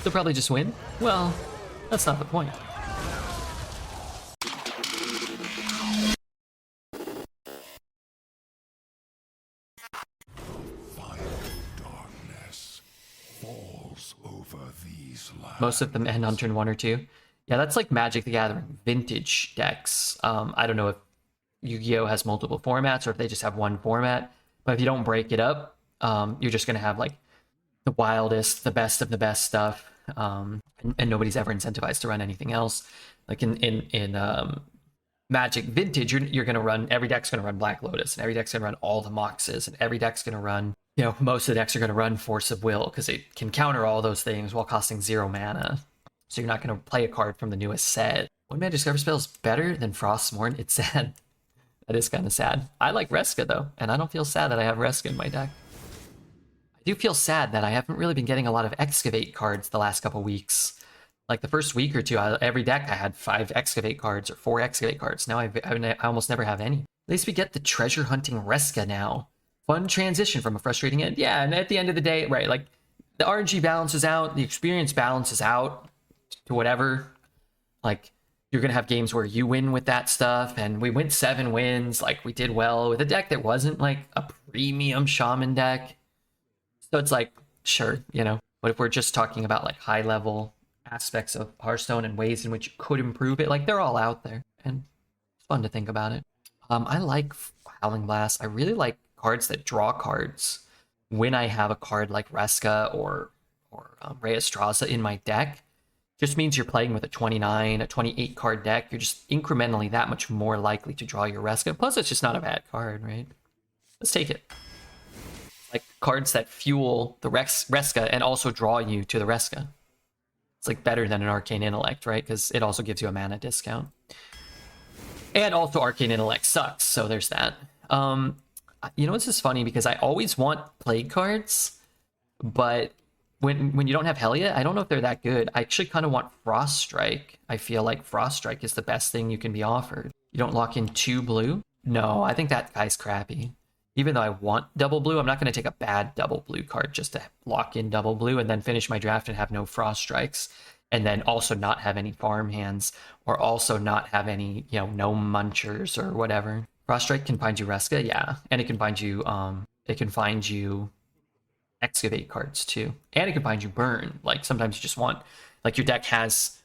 They'll probably just win. Well, that's not the point. Most of them end on turn 1 or 2. Yeah, that's like Magic the Gathering vintage decks. I don't know if Yu-Gi-Oh has multiple formats or if they just have one format, but if you don't break it up, you're just going to have like the wildest, the best of the best stuff, and nobody's ever incentivized to run anything else. Like in Magic Vintage, you're going to run, every deck's going to run Black Lotus, and every deck's going to run all the Moxes, and every deck's going to run, you know, most of the decks are going to run Force of Will because it can counter all those things while costing 0 mana. So you're not going to play a card from the newest set. One Mana Discover spell is better than Frostmourne. It's sad. That is kind of sad. I like RESKA though, and I don't feel sad that I have RESKA in my deck. I do feel sad that I haven't really been getting a lot of Excavate cards the last couple weeks. Like the first week or two, every deck I had 5 Excavate cards or 4 Excavate cards. Now I almost never have any. At least we get the treasure hunting RESKA now. Fun transition from a frustrating end. Yeah, and at the end of the day, right, like the RNG balances out, the experience balances out to whatever. Like you're going to have games where you win with that stuff, and we went 7 wins. Like we did well with a deck that wasn't like a premium shaman deck. So it's like, sure, you know, but if we're just talking about like high level aspects of Hearthstone and ways in which you could improve it, like they're all out there and it's fun to think about it. I like Howling Blast. I really like cards that draw cards when I have a card like RESKA or Reastraza in my deck. Just means you're playing with a 29, a 28 card deck. You're just incrementally that much more likely to draw your RESKA. Plus, it's just not a bad card, right? Let's take it. Like cards that fuel the RESKA and also draw you to the RESKA. It's like better than an Arcane Intellect, right? Because it also gives you a mana discount. And also Arcane Intellect sucks, so there's that. You know, this is funny because I always want Plague cards, but when you don't have Helia, I don't know if they're that good. I actually kind of want Frost Strike. I feel like Frost Strike is the best thing you can be offered. You don't lock in 2 blue? No, I think that guy's crappy. Even though I want double blue, I'm not going to take a bad double blue card just to lock in double blue and then finish my draft and have no Frost Strikes. And then also not have any farm hands, or also not have any, you know, no munchers or whatever. Frost Strike can find you RESKA, yeah. And it can find you Excavate cards too. And it can find you Burn. Like sometimes you just want, like your deck has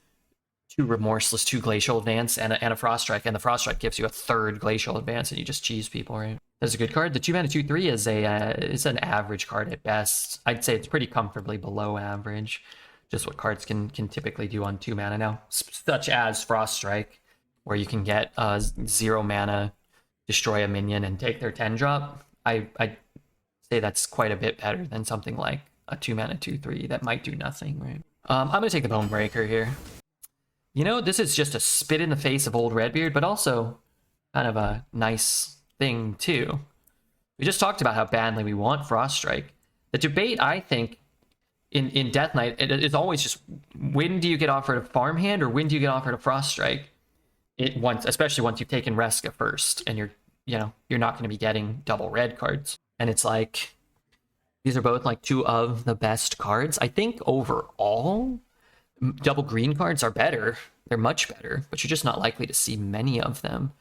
2 Remorseless, 2 Glacial Advance, and a Frost Strike, and the Frost Strike gives you a 3rd Glacial Advance, and you just cheese people, right? That's a good card. The 2 mana 2/3 is an average card at best. I'd say it's pretty comfortably below average. Just what cards can typically do on 2 mana now, such as Frost Strike, where you can get 0 mana, destroy a minion, and take their 10 drop. I'd say that's quite a bit better than something like a 2 mana 2/3 that might do nothing, right? I'm gonna take the Bone Breaker here. You know, this is just a spit in the face of old Redbeard, but also kind of a nice thing too. We just talked about how badly we want Frost Strike. The debate, I think, in Death Knight, it's always just when do you get offered a farmhand or when do you get offered a Frost Strike? Especially once you've taken RESKA first, and you're not going to be getting double red cards. And it's like these are both like 2 of the best cards. I think overall, double green cards are better. They're much better, but you're just not likely to see many of them.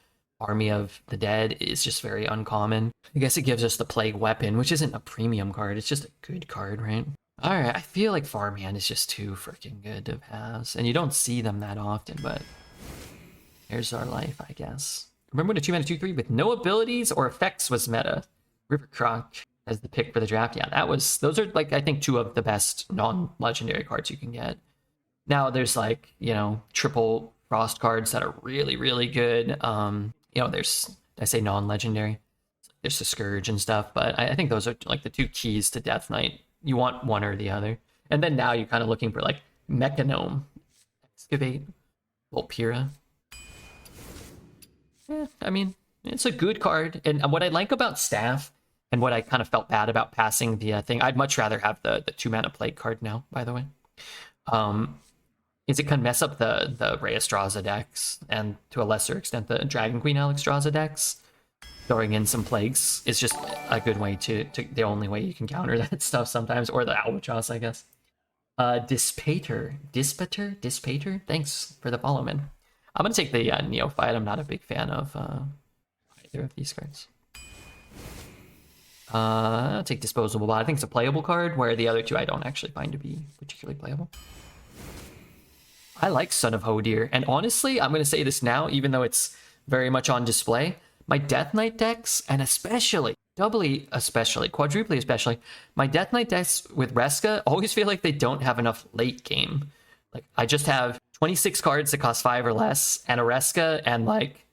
Army of the Dead is just very uncommon. I guess it gives us the Plague Weapon, which isn't a premium card. It's just a good card, right? All right, I feel like Farmhand is just too freaking good to pass. And you don't see them that often, but here's our life, I guess. Remember when a 2 mana 2/3 with no abilities or effects was meta? Rivercroc as the pick for the draft. Yeah, those are like, I think 2 of the best non-legendary cards you can get. Now there's like, you know, triple frost cards that are really, really good. You know, I say non-legendary. There's the Scourge and stuff, but I think those are like the 2 keys to Death Knight. You want one or the other. And then now you're kind of looking for like Mechanome, Excavate, Volpira. Yeah, I mean, it's a good card. And what I like about Staff, and what I kind of felt bad about passing the thing, I'd much rather have the 2 mana Plague card now, by the way. Is it can mess up the Reastraza decks, and to a lesser extent the Dragon Queen Alexstrasza decks. Throwing in some Plagues is just a good way to the only way you can counter that stuff sometimes, or the Albatross, I guess. Dispater. Thanks for the follow, man. I'm gonna take the Neophyte. I'm not a big fan of either of these cards. I'll take Disposable Bot. I think it's a playable card, where the other two I don't actually find to be particularly playable. I like Son of Hodir, and honestly, I'm gonna say this now, even though it's very much on display. My Death Knight decks, and especially, doubly especially, quadruply especially, my Death Knight decks with RESKA always feel like they don't have enough late game. Like, I just have 26 cards that cost 5 or less, and a RESKA, and like,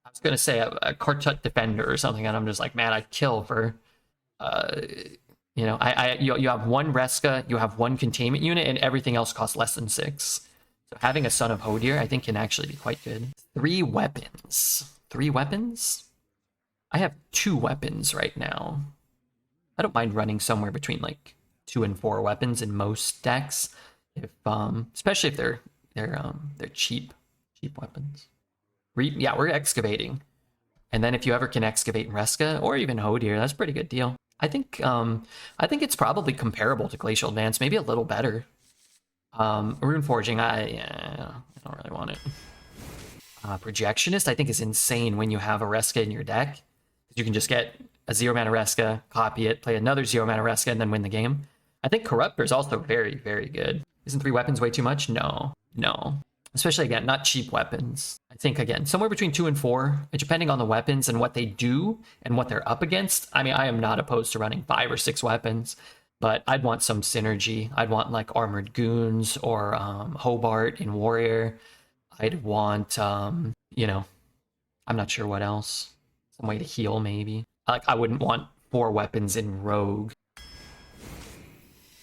I was gonna say a Kartut Defender or something, and I'm just like, man, I'd kill for, you know, you have one RESKA, you have one containment unit, and everything else costs less than 6. So having a Son of Hodir, I think, can actually be quite good. 3 weapons. 3 weapons? I have 2 weapons right now. I don't mind running somewhere between like 2 and 4 weapons in most decks, if especially if they're cheap weapons. Yeah, we're excavating, and then if you ever can excavate in RESKA or even Hodir, that's a pretty good deal. I think it's probably comparable to Glacial Advance, maybe a little better. Rune Forging, I don't really want it. Projectionist, I think, is insane when you have a RESKA in your deck. You can just get a 0-mana RESKA, copy it, play another 0-mana RESKA, and then win the game. I think Corruptor is also very, very good. Isn't 3 weapons way too much? No. Especially, again, not cheap weapons. I think, again, somewhere between 2 and 4, depending on the weapons and what they do and what they're up against. I mean, I am not opposed to running 5 or 6 weapons, but I'd want some synergy. I'd want, like, Armored Goons or Hobart in Warrior. I'd want, you know, I'm not sure what else. Some way to heal, maybe. Like, I wouldn't want 4 weapons in Rogue.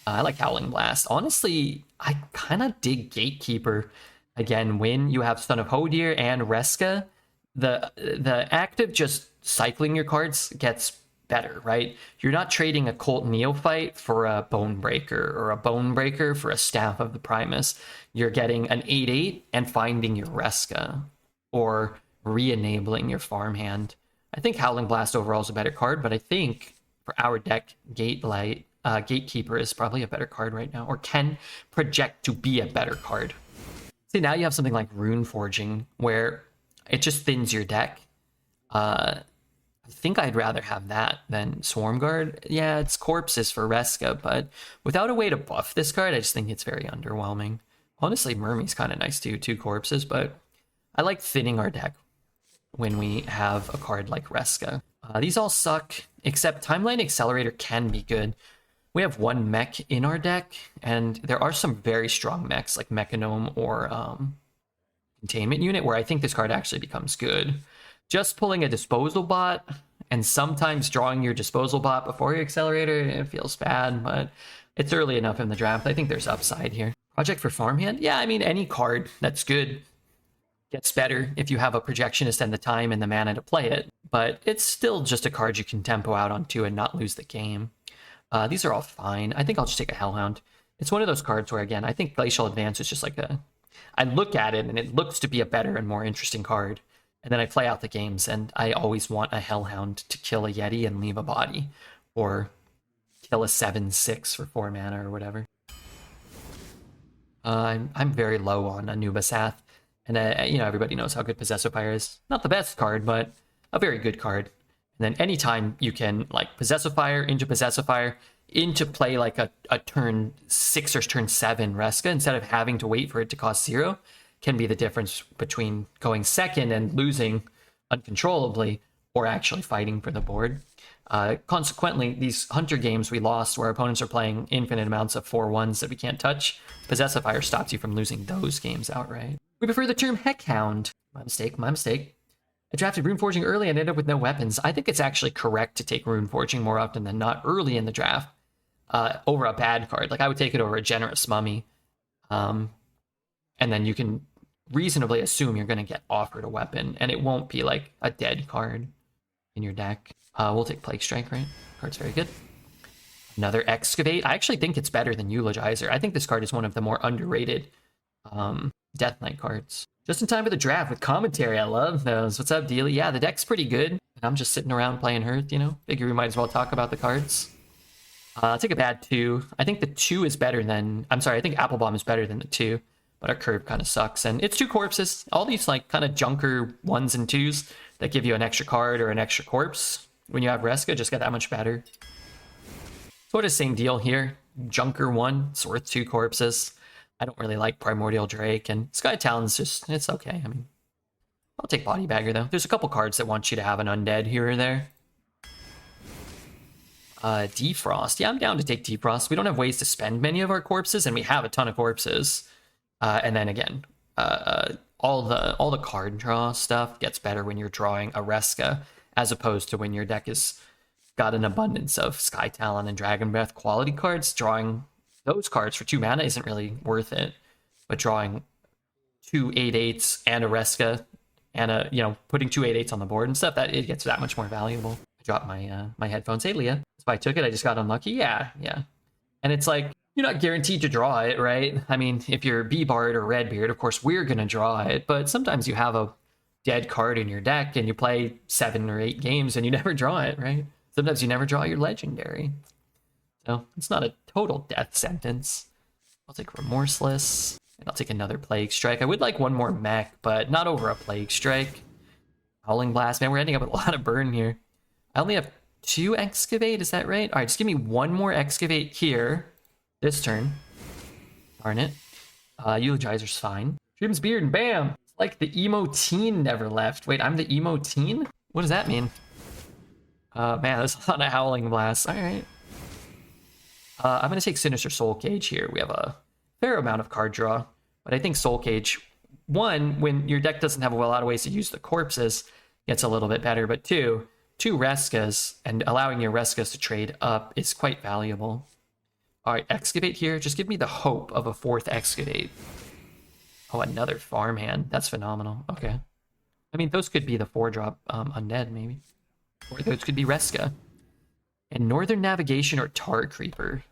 I like Howling Blast. Honestly, I kind of dig Gatekeeper. Again, when you have Son of Hodir and RESKA, the act of just cycling your cards gets better, right? You're not trading a Cult Neophyte for a Bone Breaker or a Bone Breaker for a Staff of the Primus. You're getting an 8/8 and finding your RESKA or re-enabling your farmhand. I think Howling Blast overall is a better card, but I think for our deck, Gatekeeper is probably a better card right now, or can project to be a better card. See, now you have something like Rune Forging, where it just thins your deck. I think I'd rather have that than Swarm Guard. Yeah, it's corpses for RESKA, but without a way to buff this card, I just think it's very underwhelming. Honestly, Murmy's kind of nice too, 2 corpses, but I like thinning our deck when we have a card like RESKA. These all suck, except Timeline Accelerator can be good. We have 1 mech in our deck, and there are some very strong mechs, like Mechanome or Containment Unit, where I think this card actually becomes good. Just pulling a Disposal Bot, and sometimes drawing your Disposal Bot before your Accelerator, it feels bad, but it's early enough in the draft. I think there's upside here. Project for Farmhand? Yeah, I mean, any card that's good gets better if you have a Projectionist and the time and the mana to play it, but it's still just a card you can tempo out onto and not lose the game. These are all fine. I think I'll just take a Hellhound. It's one of those cards where, again, I think Glacial Advance is just like I look at it and it looks to be a better and more interesting card. And then I play out the games and I always want a Hellhound to kill a Yeti and leave a body. Or kill a 7/6 for 4 mana or whatever. I'm very low on Anubasath. And, you know, everybody knows how good Possessive Fire is. Not the best card, but a very good card. And then anytime you can, like, Possessive Fire into play like a turn 6 or turn 7 RESKA, instead of having to wait for it to cost 0, can be the difference between going second and losing uncontrollably or actually fighting for the board. Consequently, these Hunter games we lost where opponents are playing infinite amounts of 4/1s that we can't touch, Possessive Fire stops you from losing those games outright. We prefer the term Heckhound. My mistake. I drafted Rune Forging early and ended up with no weapons. I think it's actually correct to take Rune Forging more often than not early in the draft over a bad card. Like, I would take it over a Generous Mummy. And then you can reasonably assume you're going to get offered a weapon, and it won't be like a dead card in your deck. We'll take Plague Strike, right? Card's very good. Another Excavate. I actually think it's better than Eulogizer. I think this card is one of the more underrated Death Knight cards. Just in time for the draft with commentary. I love those. What's up, Dealy? Yeah, the deck's pretty good. And I'm just sitting around playing Hearth, you know? Figure we might as well talk about the cards. I'll take a bad 2. I think the 2 is better than... I'm sorry, I think Apple Bomb is better than the 2. But our curve kind of sucks. And it's 2 corpses. All these like kind of junker 1s and 2s that give you an extra card or an extra corpse when you have RESKA just get that much better. Sort of same deal here. Junker 1, it's worth 2 corpses. I don't really like Primordial Drake, and Sky Talon's just, it's okay. I mean, I'll take Body Bagger though. There's a couple cards that want you to have an undead here or there. Defrost. Yeah, I'm down to take Defrost. We don't have ways to spend many of our corpses, and we have a ton of corpses. And then again, all the card draw stuff gets better when you're drawing a RESKA, as opposed to when your deck has got an abundance of Sky Talon and Dragon Breath quality cards. Drawing those cards for 2 mana isn't really worth it, but drawing 2 8/8s and a RESKA and a, you know, putting 2 8/8s on the board and stuff, that it gets that much more valuable. I dropped my my headphones. Hey Leah, that's why I took it. I just got unlucky. Yeah. And it's like, you're not guaranteed to draw it, right? I mean, if you're B-Bard or Redbeard, of course we're gonna draw it, but sometimes you have a dead card in your deck and you play 7 or 8 games and you never draw it, right? Sometimes you never draw your legendary. So it's not a total death sentence. I'll take Remorseless, and I'll take another Plague Strike. I would like one more mech, but not over a Plague Strike. Howling Blast, man, we're ending up with a lot of burn here. I only have 2 Excavate, is that right? All right, just give me 1 more Excavate here this turn. Darn it. Eulogizer's fine. Trim's Beard, and bam! It's like the emo teen never left. Wait, I'm the emo teen? What does that mean? Man, there's a lot of Howling Blasts. All right. I'm going to take Sinister Soul Cage here. We have a fair amount of card draw, but I think Soul Cage, 1, when your deck doesn't have a lot of ways to use the corpses, gets a little bit better, but 2 RESKAs, and allowing your RESKAs to trade up is quite valuable. All right, Excavate here. Just give me the hope of a 4th Excavate. Oh, another Farmhand. That's phenomenal. Okay. I mean, those could be the 4-drop Undead, maybe. Or those could be RESKA. And Northern Navigation or Tar Creeper.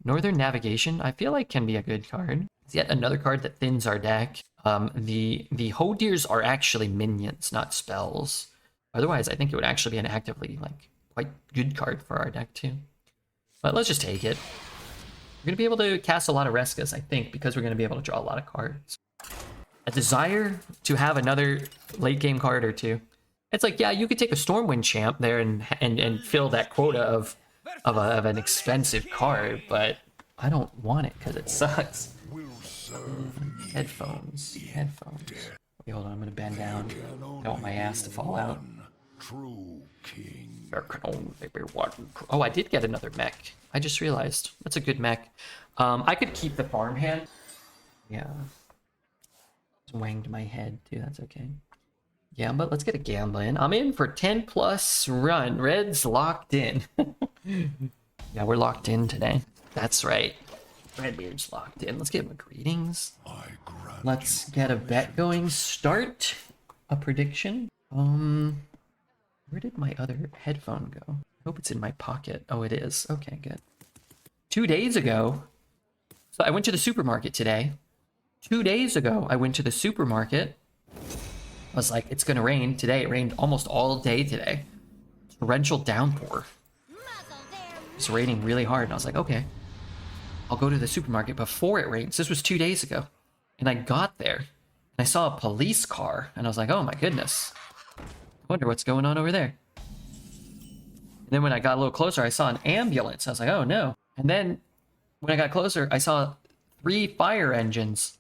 Northern Navigation, I feel like can be a good card. It's yet another card that thins our deck. The Hodeers are actually minions, not spells. Otherwise, I think it would actually be an actively, like, quite good card for our deck, too. But let's just take it. We're going to be able to cast a lot of RESKAs, I think, because we're going to be able to draw a lot of cards. A desire to have another late-game card or 2. It's like, yeah, you could take a Stormwind Champ there and fill that quota of an expensive card, but I don't want it because it sucks. Headphones. Wait, hold on, I'm gonna bend down. I don't want my ass to fall out. Oh, I did get another mech. I just realized. That's a good mech. I could keep the Farmhand. Yeah. Wanged my head too, that's okay. Gamba, let's get a Gamba in. I'm in for 10 plus run. Red's locked in. Yeah, we're locked in today. That's right. Redbeard's locked in. Let's give him a greetings. Let's get a bet going. Start a prediction. Where did my other headphone go? I hope it's in my pocket. Oh, it is. Okay, good. 2 days ago, so I went to the supermarket today. 2 days ago, I went to the supermarket. I was like, it's gonna rain today. It rained almost all day today. Torrential downpour. It's raining really hard. And I was like, okay, I'll go to the supermarket before it rains. This was 2 days ago. And I got there and I saw a police car and I was like, oh my goodness. I wonder what's going on over there. And then when I got a little closer, I saw an ambulance. I was like, oh no. And then when I got closer, I saw 3 fire engines.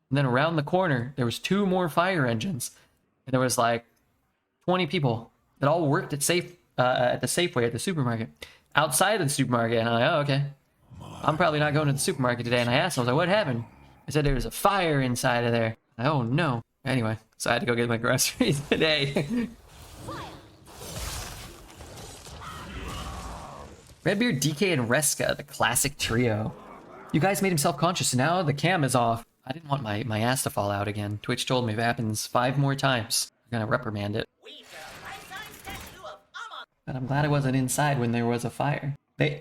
And then around the corner, there was 2 more fire engines. And there was like 20 people that all worked at the Safeway at the supermarket. Outside of the supermarket, and I'm like, oh, okay. I'm probably not going to the supermarket today. And I asked them, I was like, what happened? I said there was a fire inside of there. Oh no. Anyway, so I had to go get my groceries today. Redbeard, DK, and RESKA, the classic trio. You guys made him self-conscious, so now the cam is off. I didn't want my ass to fall out again. Twitch told me if it happens 5 more times, I'm gonna reprimand it. But I'm glad I wasn't inside when there was a fire. They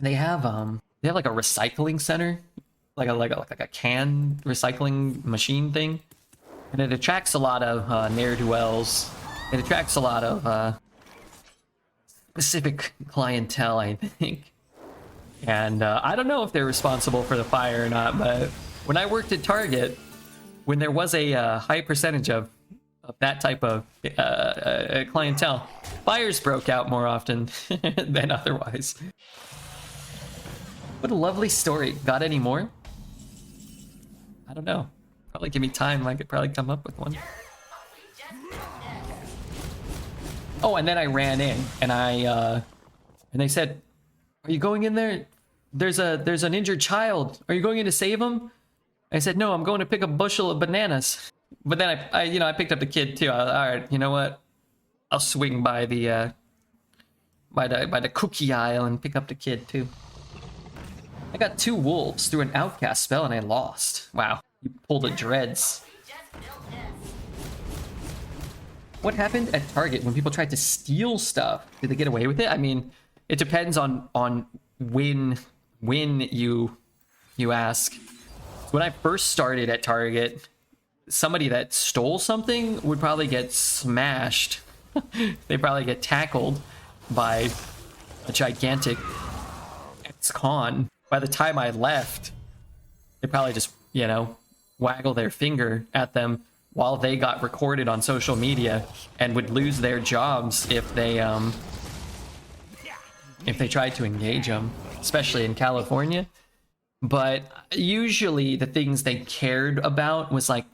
have like a recycling center, like a can recycling machine thing, and it attracts a lot of ne'er-do-wells. It attracts a lot of specific clientele, I think. And I don't know if they're responsible for the fire or not, but when I worked at Target, when there was a high percentage of that type of clientele, fires broke out more often than otherwise. What a lovely story. Got any more? I don't know. Probably give me time. I could probably come up with one. Oh, and then I ran in, and and they said, "Are you going in there? There's an injured child. Are you going in to save him?" I said, "No, I'm going to pick a bushel of bananas." But then I picked up the kid too. All right, you know what? I'll swing by the cookie aisle and pick up the kid too. I got 2 wolves through an outcast spell and I lost. Wow, you pulled a dreads. What happened at Target when people tried to steal stuff? Did they get away with it? I mean, it depends on when you ask. When I first started at Target, somebody that stole something would probably get smashed. They probably get tackled by a gigantic ex-con. By the time I left, they probably just, waggle their finger at them while they got recorded on social media and would lose their jobs if they tried to engage them, especially in California. But usually the things they cared about was like,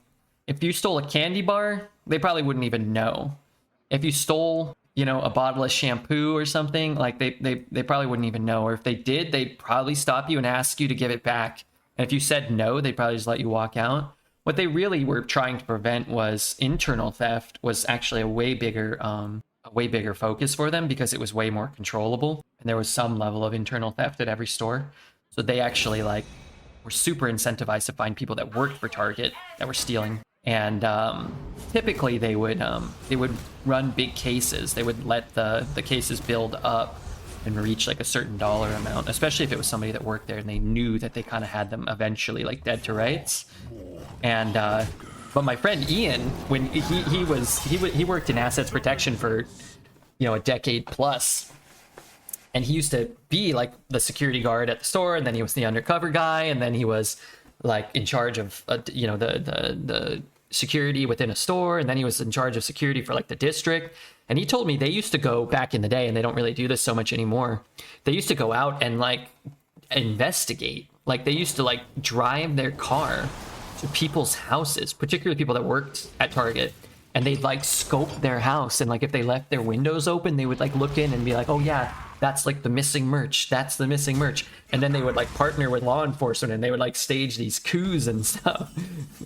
if you stole a candy bar, they probably wouldn't even know. If you stole, a bottle of shampoo or something, like they probably wouldn't even know. Or if they did, they'd probably stop you and ask you to give it back. And if you said no, they'd probably just let you walk out. What they really were trying to prevent was internal theft. Was actually a way bigger focus for them because it was way more controllable. And there was some level of internal theft at every store. So they actually were super incentivized to find people that worked for Target that were stealing. And typically they would run big cases. They would let the cases build up and reach like a certain dollar amount, especially if it was somebody that worked there and they knew that they kind of had them eventually like dead to rights. And but my friend Ian, when he worked in assets protection for a decade plus. And he used to be like the security guard at the store, and then he was the undercover guy, and then he was like in charge of the security within a store, and then he was in charge of security for like the district. And he told me they used to go back in the day, and they don't really do this so much anymore. They used to go out and like investigate. Like they used to like drive their car to people's houses, particularly people that worked at Target, and they'd like scope their house, and like if they left their windows open, they would like look in and be like, "Oh yeah, that's like the missing merch. That's the missing merch." And then they would like partner with law enforcement and they would like stage these coups and stuff.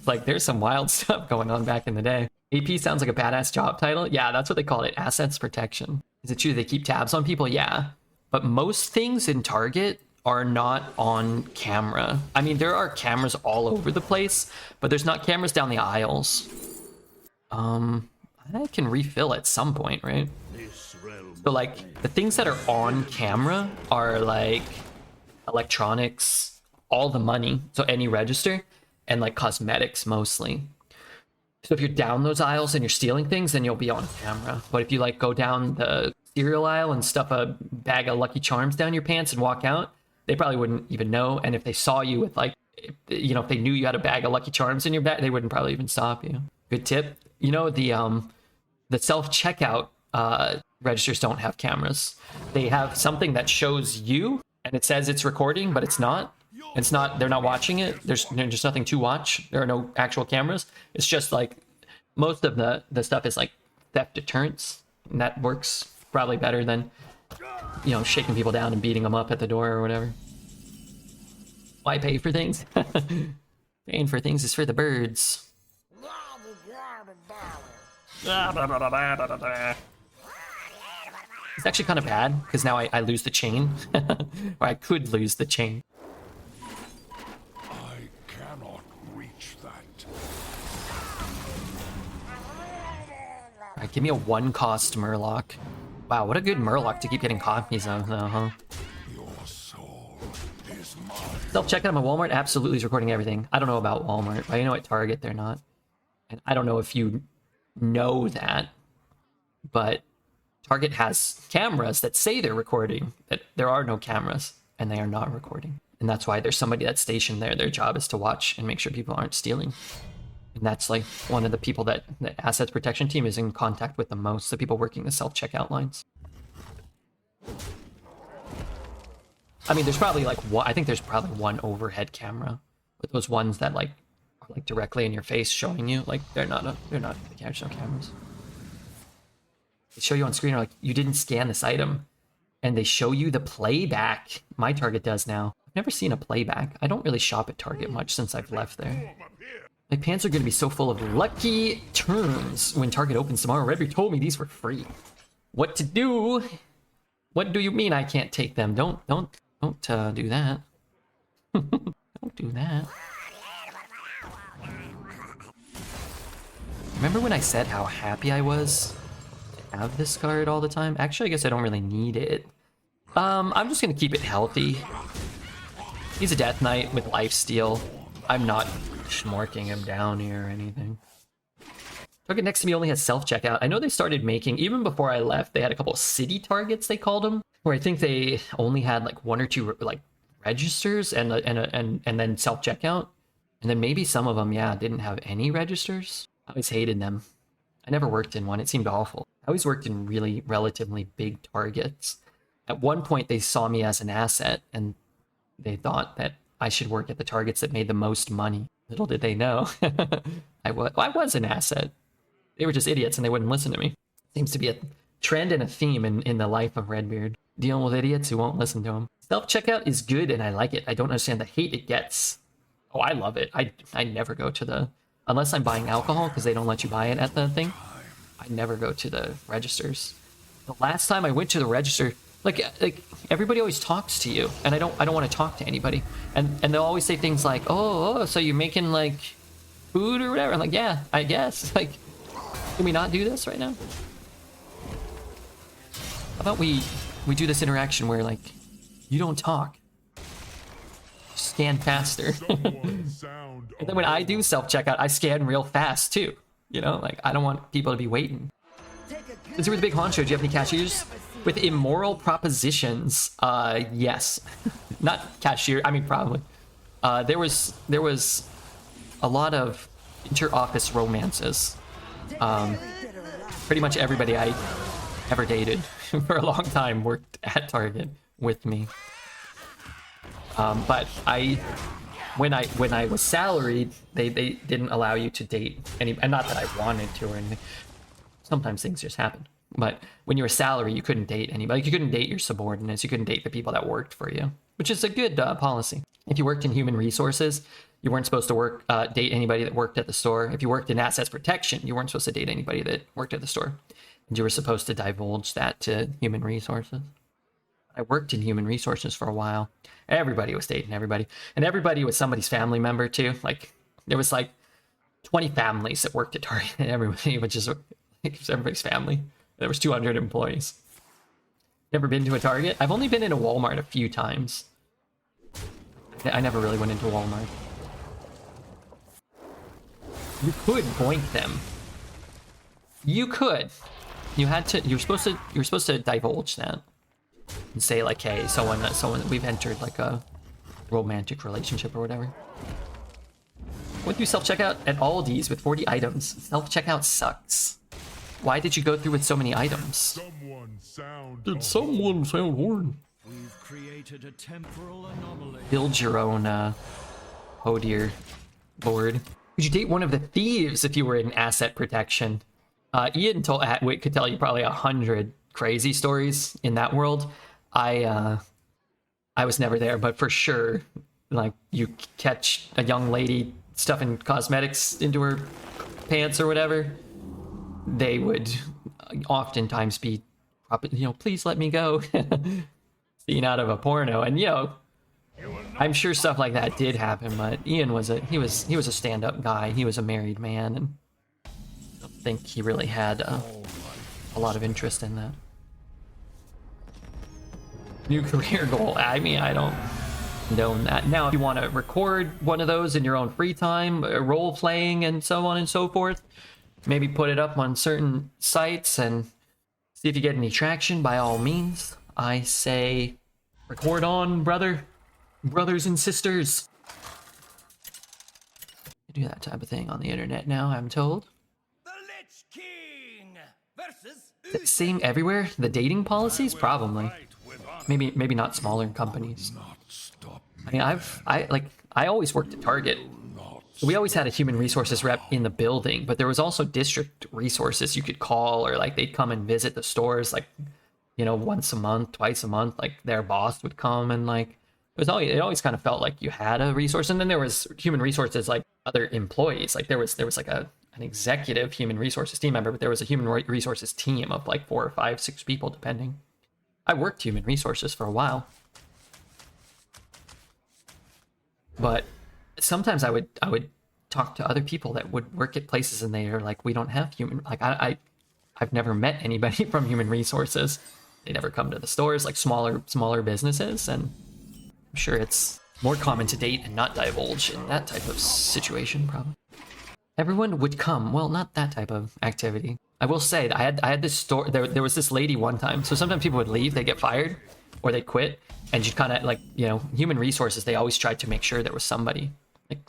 Like there's some wild stuff going on back in the day. AP sounds like a badass job title. Yeah, that's what they call it. Assets protection. Is it true they keep tabs on people? Yeah. But most things in Target are not on camera. I mean, there are cameras all over the place, but there's not cameras down the aisles. I can refill at some point, right? So like the things that are on camera are like electronics, all the money, so any register, and like cosmetics mostly. So if you're down those aisles and you're stealing things, then you'll be on camera. But if you like go down the cereal aisle and stuff a bag of Lucky Charms down your pants and walk out, they probably wouldn't even know. And if they saw you with like, if they knew you had a bag of Lucky Charms in your bag, they wouldn't probably even stop you. Good tip. The self-checkout registers don't have cameras. They have something that shows you and it says it's recording, but it's not. They're not watching it. There's nothing to watch. There are no actual cameras. It's just like most of the stuff is like theft deterrence, and that works probably better than shaking people down and beating them up at the door or whatever. Why pay for things? Paying for things is for the birds. It's actually kind of bad because now I lose the chain. Or I could lose the chain. I cannot reach that. Alright, give me a 1-cost Murloc. Wow, what a good Murloc to keep getting copies of, though, huh? Your soul is mine. Self-checkout on Walmart absolutely is recording everything. I don't know about Walmart, but I know at Target they're not. And I don't know if you know that, but Target has cameras that say they're recording, that there are no cameras. and they are not recording. And that's why there's somebody that's stationed there. Their job is to watch and make sure people aren't stealing. And that's like one of the people that the assets protection team is in contact with the most, the people working the self-checkout lines. I mean, there's probably like one, I think there's probably one overhead camera, but those ones that like are like directly in your face showing you, like there's no cameras. They show you on screen, like, you didn't scan this item, and they show you the playback. My Target does now. I've never seen a playback. I don't really shop at Target much since I've left there. My pants are going to be so full of lucky terms when Target opens tomorrow. Redbeard told me these were free. What to do? What do you mean I can't take them? Don't do that. Don't do that. Remember when I said how happy I was to have this card all the time? Actually, I guess I don't really need it. I'm just gonna keep it healthy. He's a Death Knight with lifesteal. I'm not schmorking him down here or anything. Target next to me only has self-checkout. I know they started making, even before I left, they had a couple of city targets, they called them, where I think they only had like one or two like registers and then self-checkout. And then maybe some of them, yeah, didn't have any registers. I always hated them. I never worked in one. It seemed awful. I always worked in really relatively big targets. At one point, they saw me as an asset, and they thought that I should work at the targets that made the most money. Little did they know. I was an asset. They were just idiots, and they wouldn't listen to me. Seems to be a trend and a theme in the life of Redbeard. Dealing with idiots who won't listen to him. Self-checkout is good, and I like it. I don't understand the hate it gets. Oh, I love it. I never go to the... Unless I'm buying alcohol, because they don't let you buy it at the thing. I never go to the registers. The last time I went to the register... Like everybody always talks to you, and I don't want to talk to anybody. And they'll always say things like, oh, so you're making like food or whatever. I'm like, yeah, I guess. Like, can we not do this right now? How about we do this interaction where like you don't talk, scan faster. And then when I do self-checkout, I scan real fast too. You know, like I don't want people to be waiting. Since you were the big honcho, do you have any cashiers with immoral propositions? Yes. Not cashier, I mean probably. There was a lot of inter-office romances. Pretty much everybody I ever dated for a long time worked at Target with me. But when I was salaried, they didn't allow you to date any, and not that I wanted to or anything. Sometimes things just happen. But when you were salary, you couldn't date anybody. You couldn't date your subordinates. You couldn't date the people that worked for you, which is a good policy. If you worked in human resources, you weren't supposed to date anybody that worked at the store. If you worked in assets protection, you weren't supposed to date anybody that worked at the store. And you were supposed to divulge that to human resources. I worked in human resources for a while. Everybody was dating everybody. And everybody was somebody's family member too. Like, there was like 20 families that worked at Target. And everybody was just... It was everybody's family. There was 200 employees. Never been to a Target? I've only been in a Walmart a few times. I never really went into Walmart. You could boink them. You could. You had to. You were supposed to divulge that and say like, "Hey, someone, we've entered like a romantic relationship or whatever." Went through self-checkout at Aldi's with 40 items. Self-checkout sucks. Why did you go through with so many items? Did someone sound horn? We've created a temporal anomaly. Build your own, oh dear, board. Could you date one of the thieves if you were in asset protection? Ian could tell you probably 100 crazy stories in that world. I was never there, but for sure, like, you catch a young lady stuffing cosmetics into her pants or whatever, they would oftentimes be, please let me go. Scene out of a porno. And, I'm sure stuff like that did happen, but Ian was a stand-up guy. He was a married man, and I don't think he really had a lot of interest in that. New career goal. I mean, I don't know that. Now, if you want to record one of those in your own free time, role-playing and so on and so forth, maybe put it up on certain sites and see if you get any traction, by all means. I say Record on, brother. Brothers and sisters. You do that type of thing on the internet now, I'm told. The Lich King versus Is it the same everywhere? The dating policies? Probably. Maybe not smaller companies. Not stop I mean, I always worked at Target. We always had a human resources rep in the building, but there was also district resources you could call, or like they'd come and visit the stores, like, you know, once a month, twice a month. Like their boss would come, and like it always kind of felt like you had a resource. And then there was human resources, like other employees. Like there was like an executive human resources team member, but there was a human resources team of like 4 or 5, 6 people, depending. I worked human resources for a while, but sometimes I would talk to other people that would work at places, and they are like, we don't have human, like I've never met anybody from human resources. They never come to the stores, like smaller businesses, and I'm sure it's more common to date and not divulge in that type of situation, probably. Everyone would come. Well, not that type of activity. I will say that I had this store. There was this lady one time. So sometimes people would leave, they get fired, or they quit, and you'd kind of like, you know, human resources. They always tried to make sure there was somebody like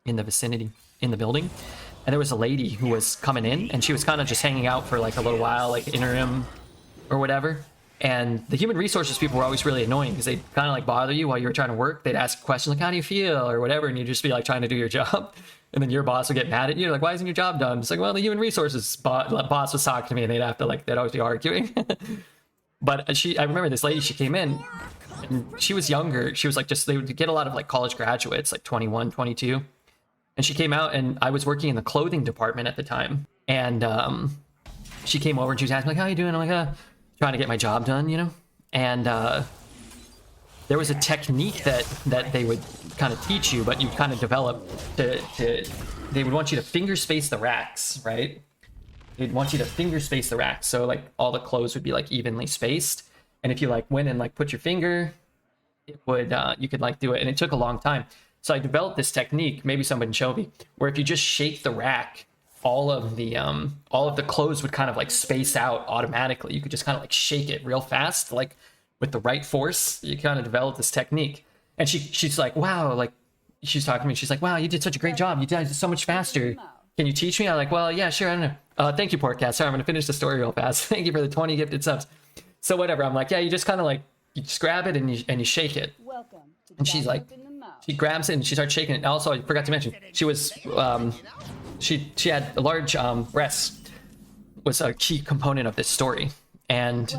in the vicinity in the building. And there was a lady who was coming in, and she was kind of just hanging out for like a little while, like interim or whatever. And the human resources people were always really annoying because they'd kind of like bother you while you were trying to work. They'd ask questions like, how do you feel, or whatever, and you'd just be like trying to do your job. And then your boss would get mad at you, like, why isn't your job done? It's like, well, the human resources boss was talking to me, and they'd have to like, they'd always be arguing. But I remember this lady, she came in, and she was younger. She was like, they would get a lot of like college graduates, like 21, 22. And she came out, and I was working in the clothing department at the time. And she came over and she was asking, like, how you doing? I'm like, trying to get my job done, you know? And there was a technique that they would kind of teach you, but you kind of develop they would want you to finger space the racks, right? They'd want you to finger space the racks. So like all the clothes would be like evenly spaced. And if you like went and like put your finger, it would, you could like do it. And it took a long time. So I developed this technique, maybe somebody showed me, where if you just shake the rack, all of the clothes would kind of like space out automatically. You could just kind of like shake it real fast, like with the right force. You kind of develop this technique. And she's like, wow, like she's talking to me. She's like, wow, you did such a great job. You did it so much faster. Can you teach me? I'm like, well, yeah, sure. I don't know. Thank you, Portcat. Sorry, I'm going to finish the story real fast. Thank you for the 20 gifted subs. So whatever. I'm like, yeah, you just kind of like, you just grab it and you shake it. Welcome to And she's like, she grabs it and she starts shaking it. Also, I forgot to mention, she was, she had a large breasts, was a key component of this story. And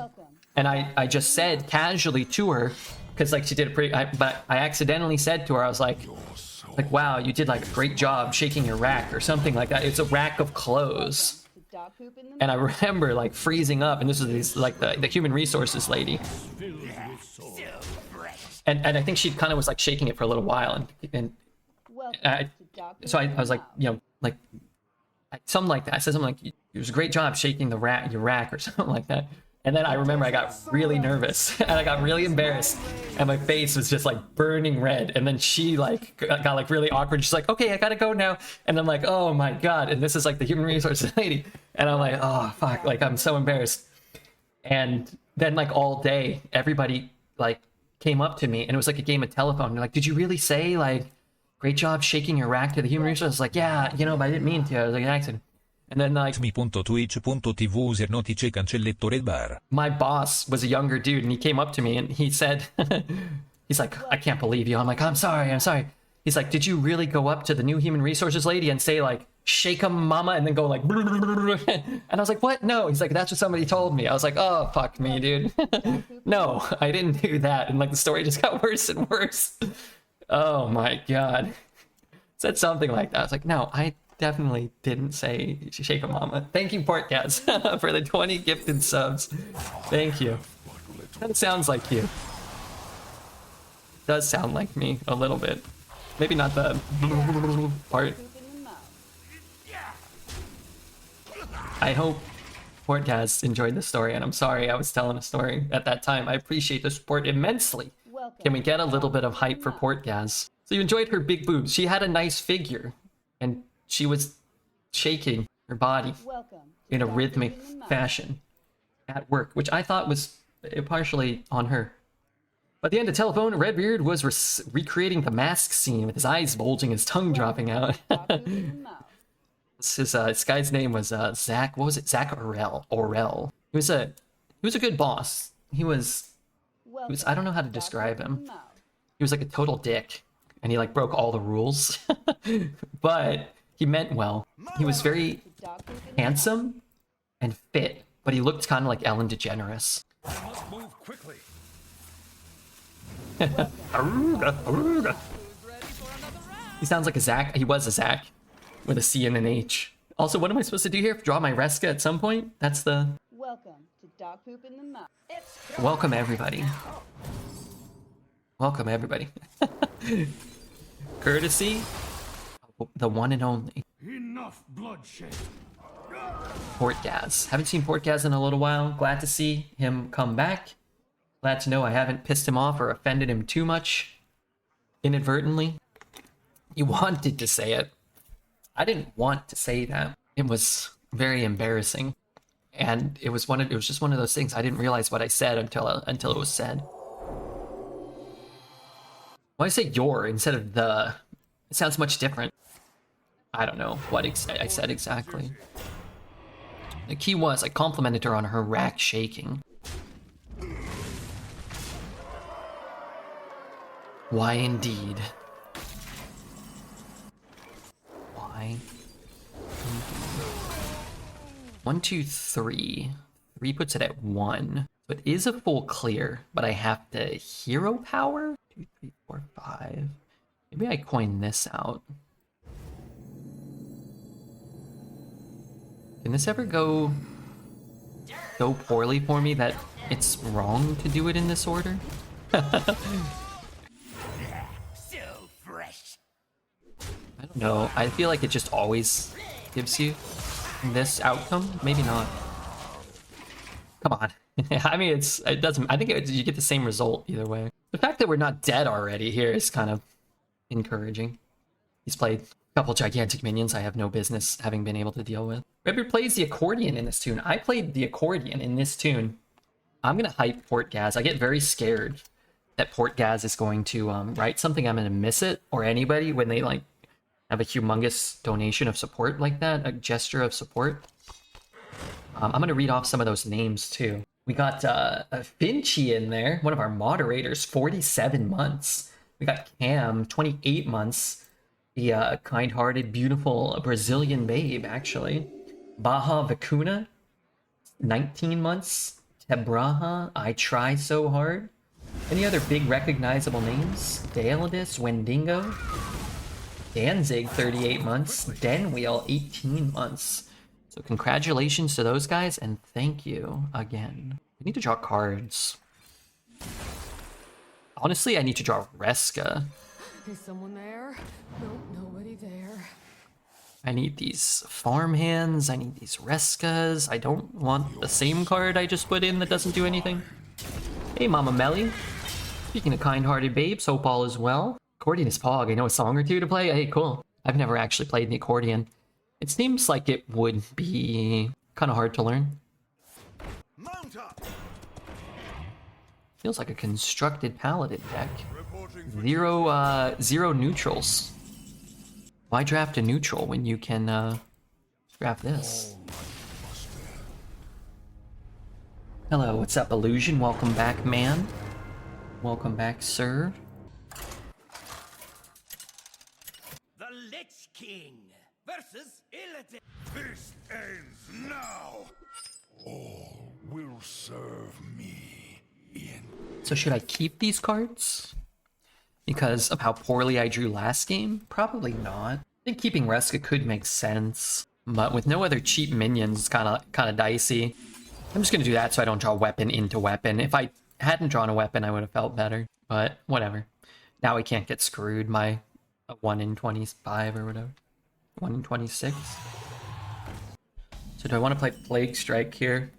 I just said casually to her, because like she did but I accidentally said to her, I was like, wow, you did like a great job shaking your rack or something like that. It's a rack of clothes. And I remember like freezing up, and this was like the human resources lady. And I think she kind of was like shaking it for a little while, and so I was like, you know, like something like that. I said something like, it was a great job shaking your rack or something like that. And then I remember I got really nervous and I got really embarrassed, and my face was just like burning red. And then she like got like really awkward. She's like, okay, I gotta go now. And I'm like, oh my God. And this is like the human resources lady. And I'm like, oh fuck, like I'm so embarrassed. And then like all day, everybody like came up to me, and it was like a game of telephone. They're like, did you really say like, great job shaking your rack to the human resources? Like, yeah, you know, but I didn't mean to. I was like an accident. And then like mi.twitch.tv user notice cancelletto red bar. My boss was a younger dude, and he came up to me and he said, he's like, I can't believe you. I'm like, I'm sorry. He's like, did you really go up to the new human resources lady and say like, shake 'em mama, and then go like, and I was like, what? No. He's like, that's what somebody told me. I was like, oh, fuck me, dude. No, I didn't do that. And like the story just got worse and worse. Oh my God. Said something like that. I was like, no, I definitely didn't say shake a mama. Thank you, Portcats, for the 20 gifted subs. Thank you. That sounds like you. Does sound like me a little bit. Maybe not the part. I hope Portcats enjoyed the story, and I'm sorry I was telling a story at that time. I appreciate the support immensely. Can we get a little bit of hype for Portgaz? So you enjoyed her big boobs. She had a nice figure, and she was shaking her body in a rhythmic fashion at work, which I thought was partially on her. By the end of telephone, Redbeard was recreating the mask scene with his eyes bulging, his tongue dropping out. This guy's name was Zach. What was it? Zach Orel. He was a good boss. He was I don't know how to describe him. He was like a total dick, and he like broke all the rules. But he meant well. He was very handsome and fit, but he looked kind of like Ellen DeGeneres. I must move quickly. Aruga, Aruga. He sounds like a Zach. He was a Zach with a C and an H. Also, what am I supposed to do here? Draw my RESKA at some point? That's the... Welcome to dog poop in the mouth. Welcome, everybody. Welcome, everybody. Courtesy, the one and only. Enough bloodshed. Portgaz. Haven't seen Portgaz in a little while. Glad to see him come back. Glad to know I haven't pissed him off or offended him too much inadvertently. You wanted to say it. I didn't want to say that. It was very embarrassing. And it was just one of those things. I didn't realize what I said until it was said. Why say your instead of the? It sounds much different. I don't know what I said exactly. The key was I complimented her on her rack shaking. Why indeed? Why? 1, 2, 3. 3 puts it at 1. So it is a full clear, but I have to hero power? 2, 3, 4, 5. Maybe I coin this out. Can this ever go so poorly for me that it's wrong to do it in this order? So fresh. I don't know. I feel like it just always gives you this outcome. Maybe not. Come on. I mean, it doesn't. I think you get the same result either way. The fact that we're not dead already here is kind of encouraging. He's played a couple gigantic minions I have no business having been able to deal with. Redbeard plays the accordion in this tune. I played the accordion in this tune. I'm gonna hype Portgaz. I get very scared that Portgaz is going to write something. I'm gonna miss it, or anybody when they like have a humongous donation of support like that, a gesture of support. I'm gonna read off some of those names too. We got a Finchy in there, one of our moderators, 47 months. We got Cam, 28 months. The kind-hearted, beautiful Brazilian babe, actually. Baja Vicuna, 19 months. Tebraha, I try so hard. Any other big recognizable names? Daeladis, Wendigo. Danzig, 38 months. Denwheel, 18 months. So congratulations to those guys, and thank you again. We need to draw cards. Honestly, I need to draw RESKA. Is someone there? Nope, nobody there. I need these farm hands, I need these RESKAs. I don't want the same card I just put in that doesn't do anything. Hey, Mama Melly. Speaking of kind-hearted babes, hope all is well. Accordion is Pog. I know a song or two to play. Hey, cool. I've never actually played the accordion. It seems like it would be kind of hard to learn. Mount up. Feels like a constructed paladin deck. Zero neutrals. Why draft a neutral when you can draft this? Hello, what's up, Illusion? Welcome back, man. Welcome back, sir. The Lich King versus Illithid. This ends now. All will serve me in. So should I keep these cards? Because of how poorly I drew last game? Probably not. I think keeping RESKA could make sense, but with no other cheap minions, it's kind of dicey. I'm just gonna do that so I don't draw weapon into weapon. If I hadn't drawn a weapon, I would have felt better, but whatever. Now we can't get screwed by a 1 in 25 or whatever. 1 in 26. So do I want to play Plague Strike here?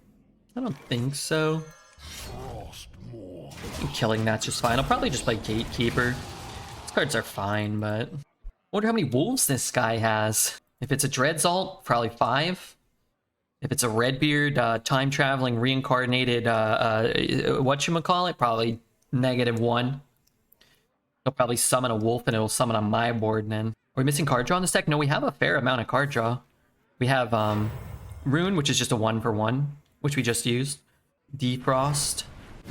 I don't think so. Killing that's just fine. I'll probably just play Gatekeeper. These cards are fine, but... I wonder how many wolves this guy has. If it's a Dreadzalt, probably 5. If it's a Redbeard, time-traveling, reincarnated, whatchamacallit, probably -1. He'll probably summon a wolf and it'll summon on my board, and then... Are we missing card draw in this deck? No, we have a fair amount of card draw. We have Rune, which is just a 1-for-1, which we just used. Defrost.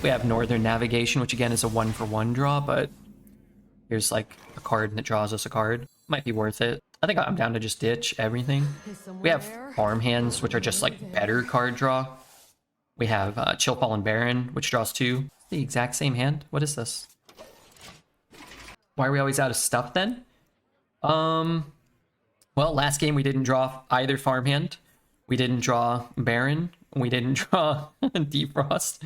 We have Northern Navigation, which again is a 1-for-1 draw, but here's like a card that draws us a card. Might be worth it. I think I'm down to just ditch everything. We have Farmhands, which are just like better card draw. We have Chill Fallen Baron, which draws 2. The exact same hand? What is this? Why are we always out of stuff then? Well, last game we didn't draw either Farmhand. We didn't draw Baron. We didn't draw Defrost.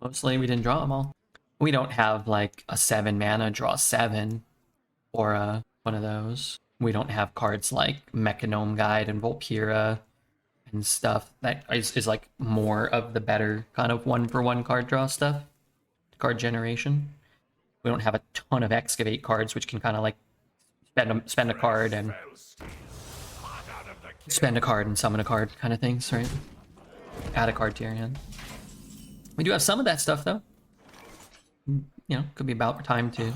Mostly we didn't draw them all. We don't have like a 7 mana draw 7 or one of those. We don't have cards like Mechanome Guide and Volpira and stuff that is like more of the better kind of 1-for-1 card draw stuff. Card generation. We don't have a ton of Excavate cards, which can kind of like spend a card and spend a card and summon a card kind of things, right? Add a card to your hand. We do have some of that stuff though. You know, could be about time to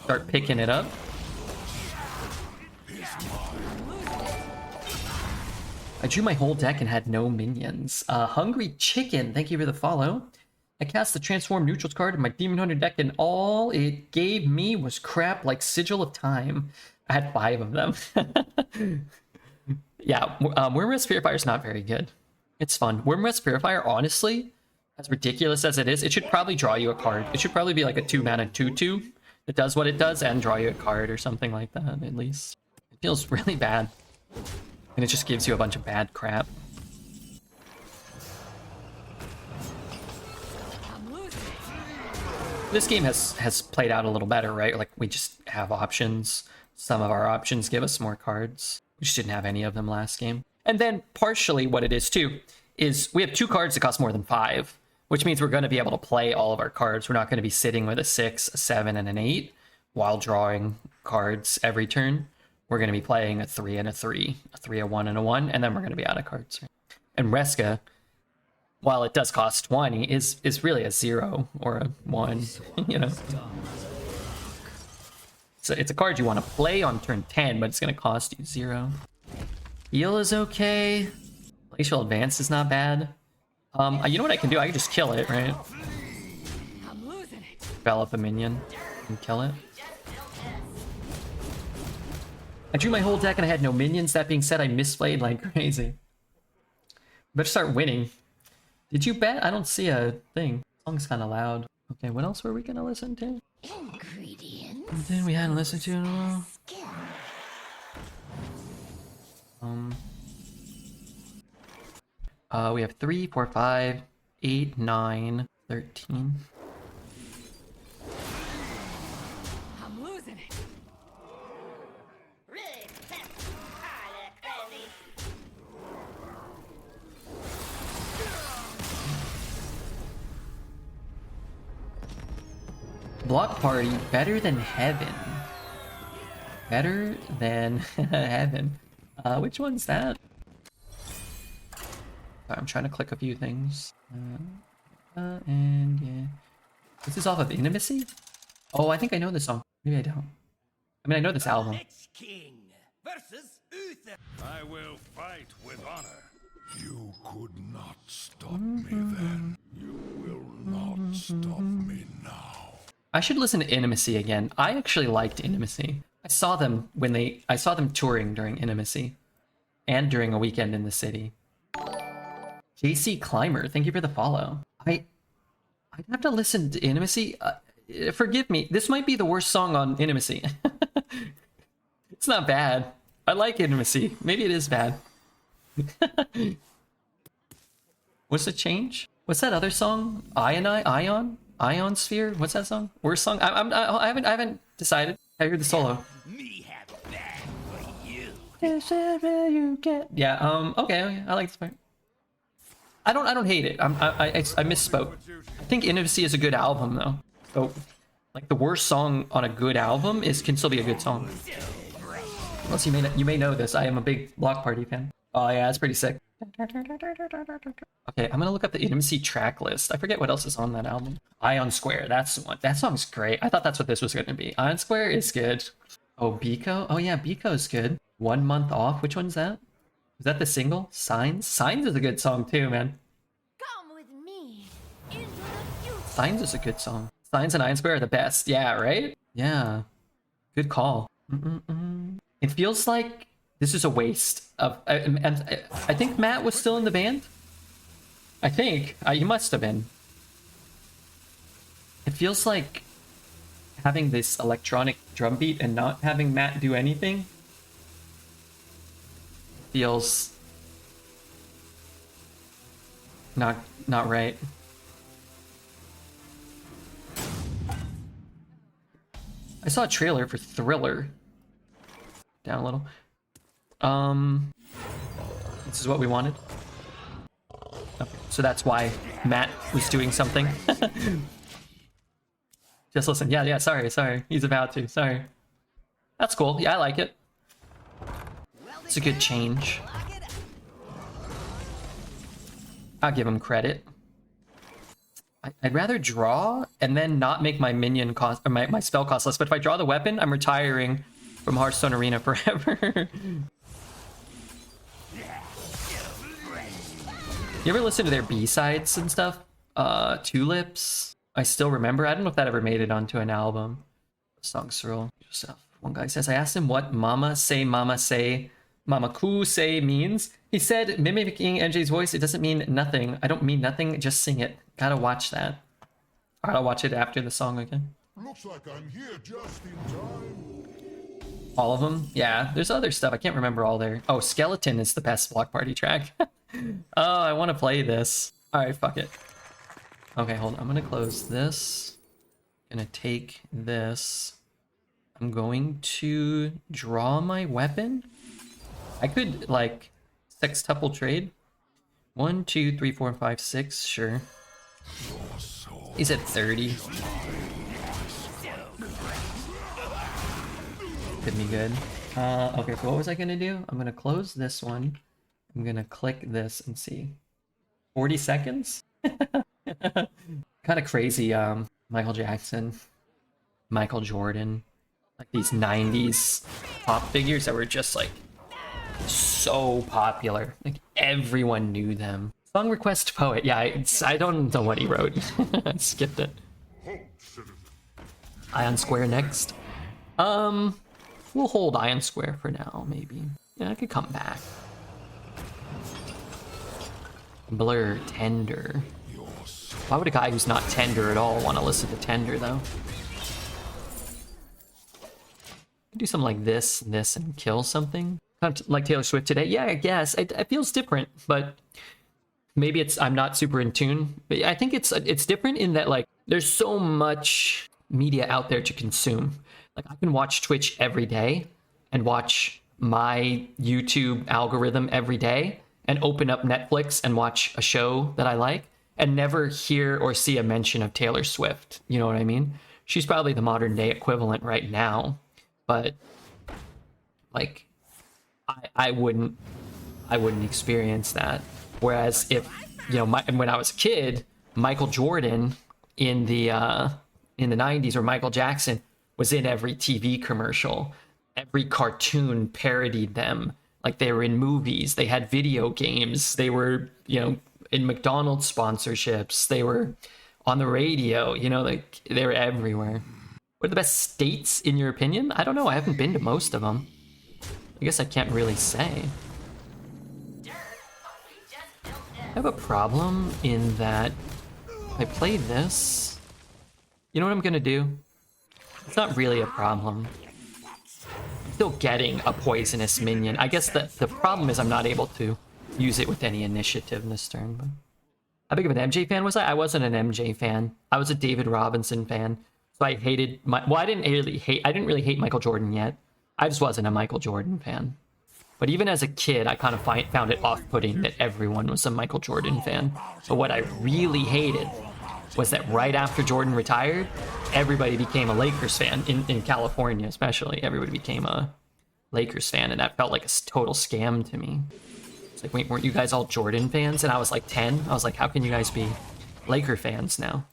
start picking it up. I drew my whole deck and had no minions. Hungry Chicken, thank you for the follow. I cast the Transform Neutrals card in my Demon Hunter deck, and all it gave me was crap like Sigil of Time. I had 5 of them. Yeah, Wormrest Purifier is not very good. It's fun. Wormrest Purifier, honestly, as ridiculous as it is, it should probably draw you a card. It should probably be like a 2-mana 2/2 that does what it does and draw you a card or something like that, at least. It feels really bad. And it just gives you a bunch of bad crap. This game has played out a little better, right? Like, we just have options. Some of our options give us more cards. We just didn't have any of them last game. And then, partially what it is, too, is we have 2 cards that cost more than 5, which means we're going to be able to play all of our cards. We're not going to be sitting with a 6, a 7, and an 8 while drawing cards every turn. We're going to be playing a 3 and a 3, a 3, a 1, and a 1, and then we're going to be out of cards. And RESKA, while it does cost 20, is really a 0 or a 1, you know. So it's a card you want to play on turn 10, but it's going to cost you 0. Heal is okay. Glacial Advance is not bad. You know what I can do? I can just kill it, right? Develop a minion and kill it. I drew my whole deck and I had no minions. That being said, I misplayed like crazy. Better start winning. Did you bet? I don't see a thing. Song's kind of loud. Okay, what else were we gonna listen to? Ingredients. Then we hadn't listened to in a while. We have 3, 4, 5, 8, 9, 13. I'm losing it. Block Party, better than heaven. Better than heaven. Which one's that? I'm trying to click a few things. And yeah. This is off of Intimacy? Oh, I think I know this song. Maybe I don't. I mean, I know this album. Lich King versus Uther. I will fight with honor. You could not stop me then. You will not stop me now. I should listen to Intimacy again. I actually liked Intimacy. I saw them touring during Intimacy and during a weekend in the city. JC Climber, thank you for the follow. I'd have to listen to Intimacy. Forgive me, this might be the worst song on Intimacy. It's not bad. I like Intimacy. Maybe it is bad. What's the change? What's that other song? Ion Sphere? What's that song? Worst song? I haven't decided. I heard the solo. Me have bad for you. Yeah. Okay. I like this part. I don't hate it. I misspoke. I think Intimacy is a good album though. So, like, the worst song on a good album can still be a good song. Unless you may know this. I am a big Block Party fan. Oh yeah, it's pretty sick. Okay, I'm gonna look up the Intimacy track list. I forget what else is on that album. Ion Square, that's the one. That song's great. I thought that's what this was gonna be. Ion Square is good. Oh, Biko? Oh yeah, Biko's good. 1 Month Off, which one's that? Is that the single? Signs? Signs is a good song too, man. Come with me into the future. Signs is a good song. Signs and Iron Square are the best. Yeah, right? Yeah. Good call. It feels like this is a waste of... and I think Matt was still in the band. I think. He must have been. It feels like having this electronic drum beat and not having Matt do anything feels not right. I saw a trailer for Thriller. Down a little. This is what we wanted. Okay, so that's why Matt was doing something. Just listen. Yeah, sorry. He's about to. Sorry. That's cool. Yeah, I like it. It's a good change. I'll give him credit. I'd rather draw and then not make my minion cost or my spell cost less. But if I draw the weapon, I'm retiring from Hearthstone Arena forever. You ever listen to their B-sides and stuff? Tulips. I still remember. I don't know if that ever made it onto an album. Songs real stuff. One guy says, I asked him what Mama Ku say means. He said, mimicking MJ's voice, it doesn't mean nothing. I don't mean nothing, just sing it. Gotta watch that. Alright, I'll watch it after the song again. Looks like I'm here just in time. All of them? Yeah, there's other stuff. I can't remember all there. Oh, Skeleton is the best Block Party track. Oh, I want to play this. Alright, fuck it. Okay, hold on. I'm gonna close this. Gonna take this. I'm going to draw my weapon. I could, like, sextuple trade. 1, 2, 3, 4, 5, 6. Sure. He's at 30. Could be good. Okay, so what was I gonna do? I'm gonna close this one. I'm gonna click this and see. 40 seconds? Kind of crazy. Michael Jackson, Michael Jordan, like these 90s pop figures that were just like so popular. Like everyone knew them. Song request poet. Yeah, I don't know what he wrote. I skipped it. Ion Square next. We'll hold Ion Square for now, maybe. Yeah, I could come back. Blur, Tender. Why would a guy who's not tender at all want to listen to Tender, though? Do something like this, and kill something. Kind of like Taylor Swift today. Yeah, I guess. It feels different, but maybe I'm not super in tune. But I think it's different in that, like, there's so much media out there to consume. Like, I can watch Twitch every day and watch my YouTube algorithm every day and open up Netflix and watch a show that I like and never hear or see a mention of Taylor Swift. You know what I mean? She's probably the modern day equivalent right now, but like I wouldn't experience that. Whereas if, you know, when I was a kid, Michael Jordan in the 90s, or Michael Jackson was in every TV commercial. Every cartoon parodied them. Like, they were in movies, they had video games, they were, you know, in McDonald's sponsorships, they were on the radio, you know, like, they were everywhere. What are the best states, in your opinion? I don't know, I haven't been to most of them. I guess I can't really say. I have a problem in that I play this. You know what I'm gonna do? It's not really a problem. I'm still getting a poisonous minion. I guess the problem is I'm not able to use it with any initiative this turn. But how big of an MJ fan was I? I wasn't an MJ fan. I was a David Robinson fan. So I hated I didn't really hate Michael Jordan yet. I just wasn't a Michael Jordan fan. But even as a kid, I kind of found it off-putting that everyone was a Michael Jordan fan. But what I really hated was that right after Jordan retired, everybody became a Lakers fan, in California especially. Everybody became a Lakers fan, and that felt like a total scam to me. It's like, wait, weren't you guys all Jordan fans? And I was like 10. I was like, how can you guys be Laker fans now?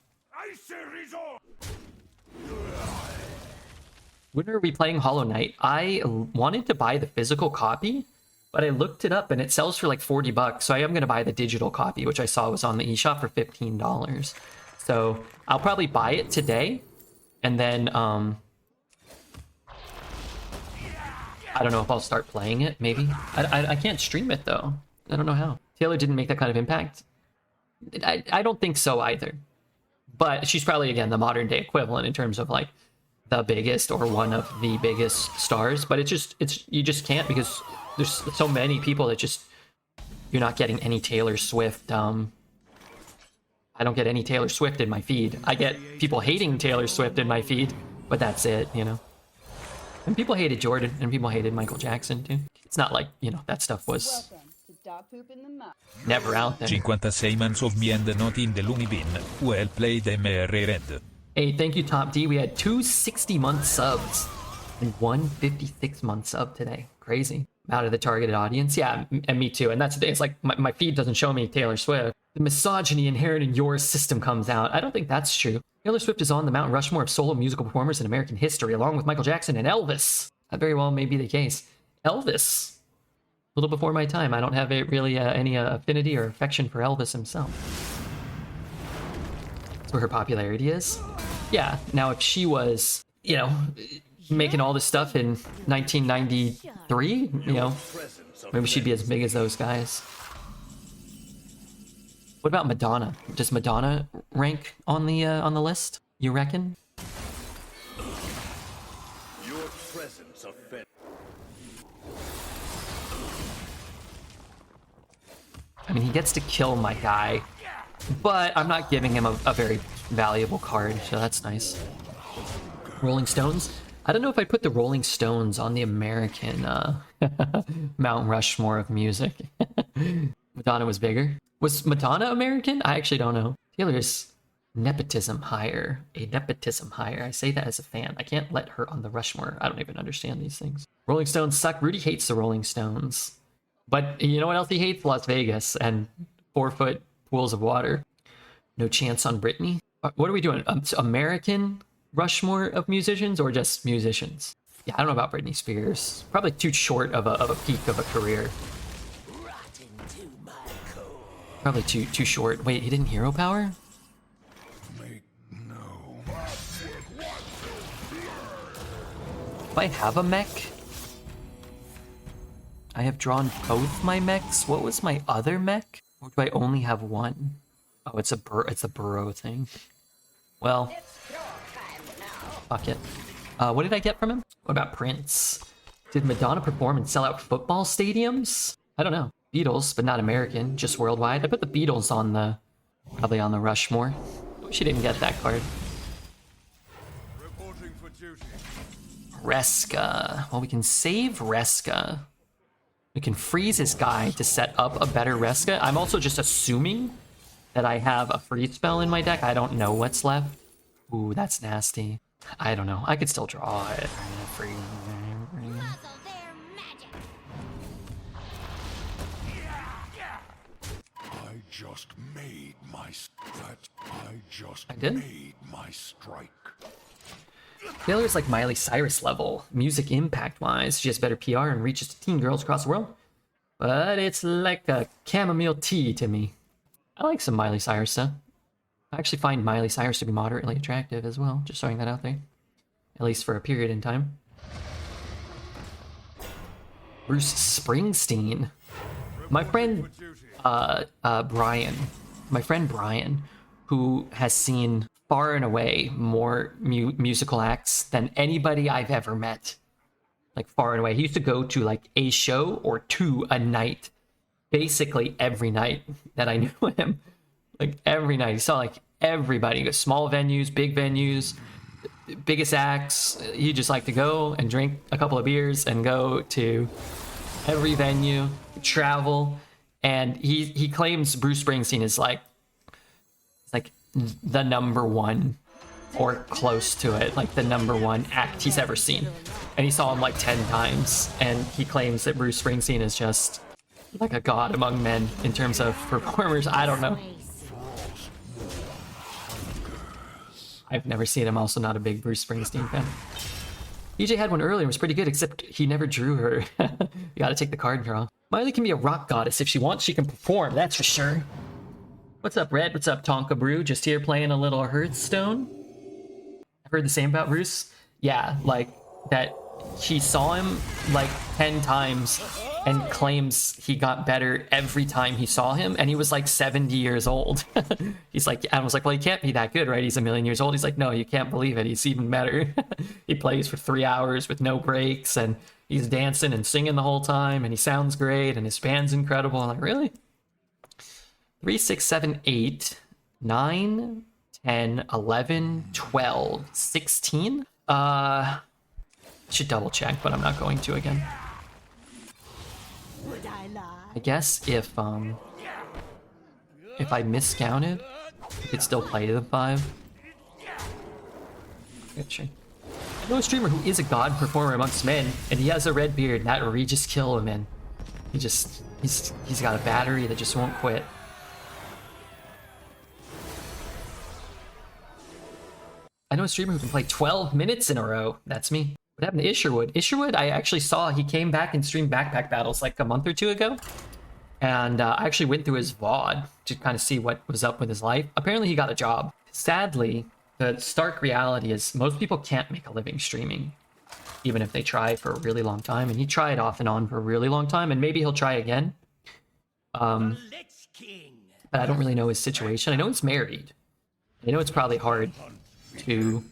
When were we playing Hollow Knight? I wanted to buy the physical copy, but I looked it up and it sells for like $40. So I am going to buy the digital copy, which I saw was on the eShop for $15. So I'll probably buy it today. And then, I don't know if I'll start playing it, maybe. I can't stream it, though. I don't know how. Taylor didn't make that kind of impact. I don't think so either. But she's probably, again, the modern day equivalent in terms of, like, the biggest or one of the biggest stars. But you just can't, because there's so many people that just, you're not getting any Taylor Swift. I don't get any Taylor Swift in my feed. I get people hating Taylor Swift in my feed, but that's it, you know. And people hated Jordan, and people hated Michael Jackson, too. It's not like, you know, that stuff was Welcome to Dog Poop in the Mouth. never out there. 56 months of me and not in the loony bin. Well played, MR Red. Hey, thank you, Top D. We had 2 60-month subs and 1 56-month sub today. Crazy. Out of the targeted audience. Yeah, and me too. And that's the thing. It's like my feed doesn't show me Taylor Swift. The misogyny inherent in your system comes out. I don't think that's true. Taylor Swift is on the Mount Rushmore of solo musical performers in American history, along with Michael Jackson and Elvis. That very well may be the case. Elvis. A little before my time. I don't have really any affinity or affection for Elvis himself. That's where her popularity is. Yeah, now if she was, you know, making all this stuff in 1993, you know, maybe she'd be as big as those guys. What about Madonna? Does Madonna rank on the list, you reckon? Your presence offends. I mean, he gets to kill my guy, but I'm not giving him a very valuable card, so that's nice. Rolling Stones? I don't know if I put the Rolling Stones on the American Mount Rushmore of music. Madonna was bigger. Was Madonna American? I actually don't know. Taylor's nepotism higher. A nepotism higher. I say that as a fan. I can't let her on the Rushmore. I don't even understand these things. Rolling Stones suck. Rudy hates the Rolling Stones. But you know what else he hates? Las Vegas and 4-foot pools of water. No chance on Britney? What are we doing? American Rushmore of musicians or just musicians? Yeah, I don't know about Britney Spears. Probably too short of a peak of a career. Probably too short. Wait, he didn't hero power? Make no. Do I have a mech? I have drawn both my mechs. What was my other mech? Or do I only have one? Oh, it's a burrow thing. Well, fuck it. What did I get from him? What about Prince? Did Madonna perform and sell out football stadiums? I don't know. Beatles, but not American, just worldwide. I put the Beatles on probably on the Rushmore. She didn't get that card. Reporting for duty. RESKA. Well, we can save RESKA. We can freeze his guy to set up a better RESKA. I'm also just assuming that I have a freeze spell in my deck. I don't know what's left. Ooh, that's nasty. I don't know. I could still draw it. Muzzle their magic. I just made my did? made my strike. Taylor's like Miley Cyrus level, music impact wise. She has better PR and reaches to teen girls across the world. But it's like a chamomile tea to me. I like some Miley Cyrus stuff. I actually find Miley Cyrus to be moderately attractive as well. Just throwing that out there. At least for a period in time. Bruce Springsteen. My friend Brian, who has seen far and away more musical acts than anybody I've ever met. Like, far and away. He used to go to, like, a show or two a night. Basically every night that I knew him. Like, every night. He saw, like, everybody. He goes small venues, big venues, biggest acts. He just liked to go and drink a couple of beers and go to every venue, travel. And he claims Bruce Springsteen is, like, the number one or close to it, like the number one act he's ever seen. And he saw him like 10 times, and he claims that Bruce Springsteen is just like a god among men in terms of performers. I don't know. I've never seen him. Also not a big Bruce Springsteen fan. EJ had one earlier, was pretty good, except he never drew her. You gotta take the card draw. Miley can be a rock goddess. If she wants, she can perform, that's for sure. What's up, Red? What's up, Tonka Brew? Just here playing a little Hearthstone. I've heard the same about Bruce. Yeah, like, that he saw him like 10 times and claims he got better every time he saw him, and he was like 70 years old. He's like, I was like, well, he can't be that good, right? He's a million years old. He's like, no, you can't believe it. He's even better. He plays for 3 hours with no breaks, and he's dancing and singing the whole time, and he sounds great, and his band's incredible. I'm like, really? 3, 6, 7, 8, 9, 10, 11, 12, 16? Should double check, but I'm not going to again. I guess if I miscounted, I could still play the 5. I know a streamer who is a god performer amongst men, and he has a red beard, and that Regis kill him in. He's got a battery that just won't quit. I know a streamer who can play 12 minutes in a row. That's me. What happened to Isherwood? Isherwood, I actually saw he came back and streamed Backpack Battles like a month or 2 ago. And I actually went through his VOD to kind of see what was up with his life. Apparently he got a job. Sadly, the stark reality is most people can't make a living streaming, even if they try for a really long time. And he tried off and on for a really long time, and maybe he'll try again. But I don't really know his situation. I know he's married. I know it's probably hard to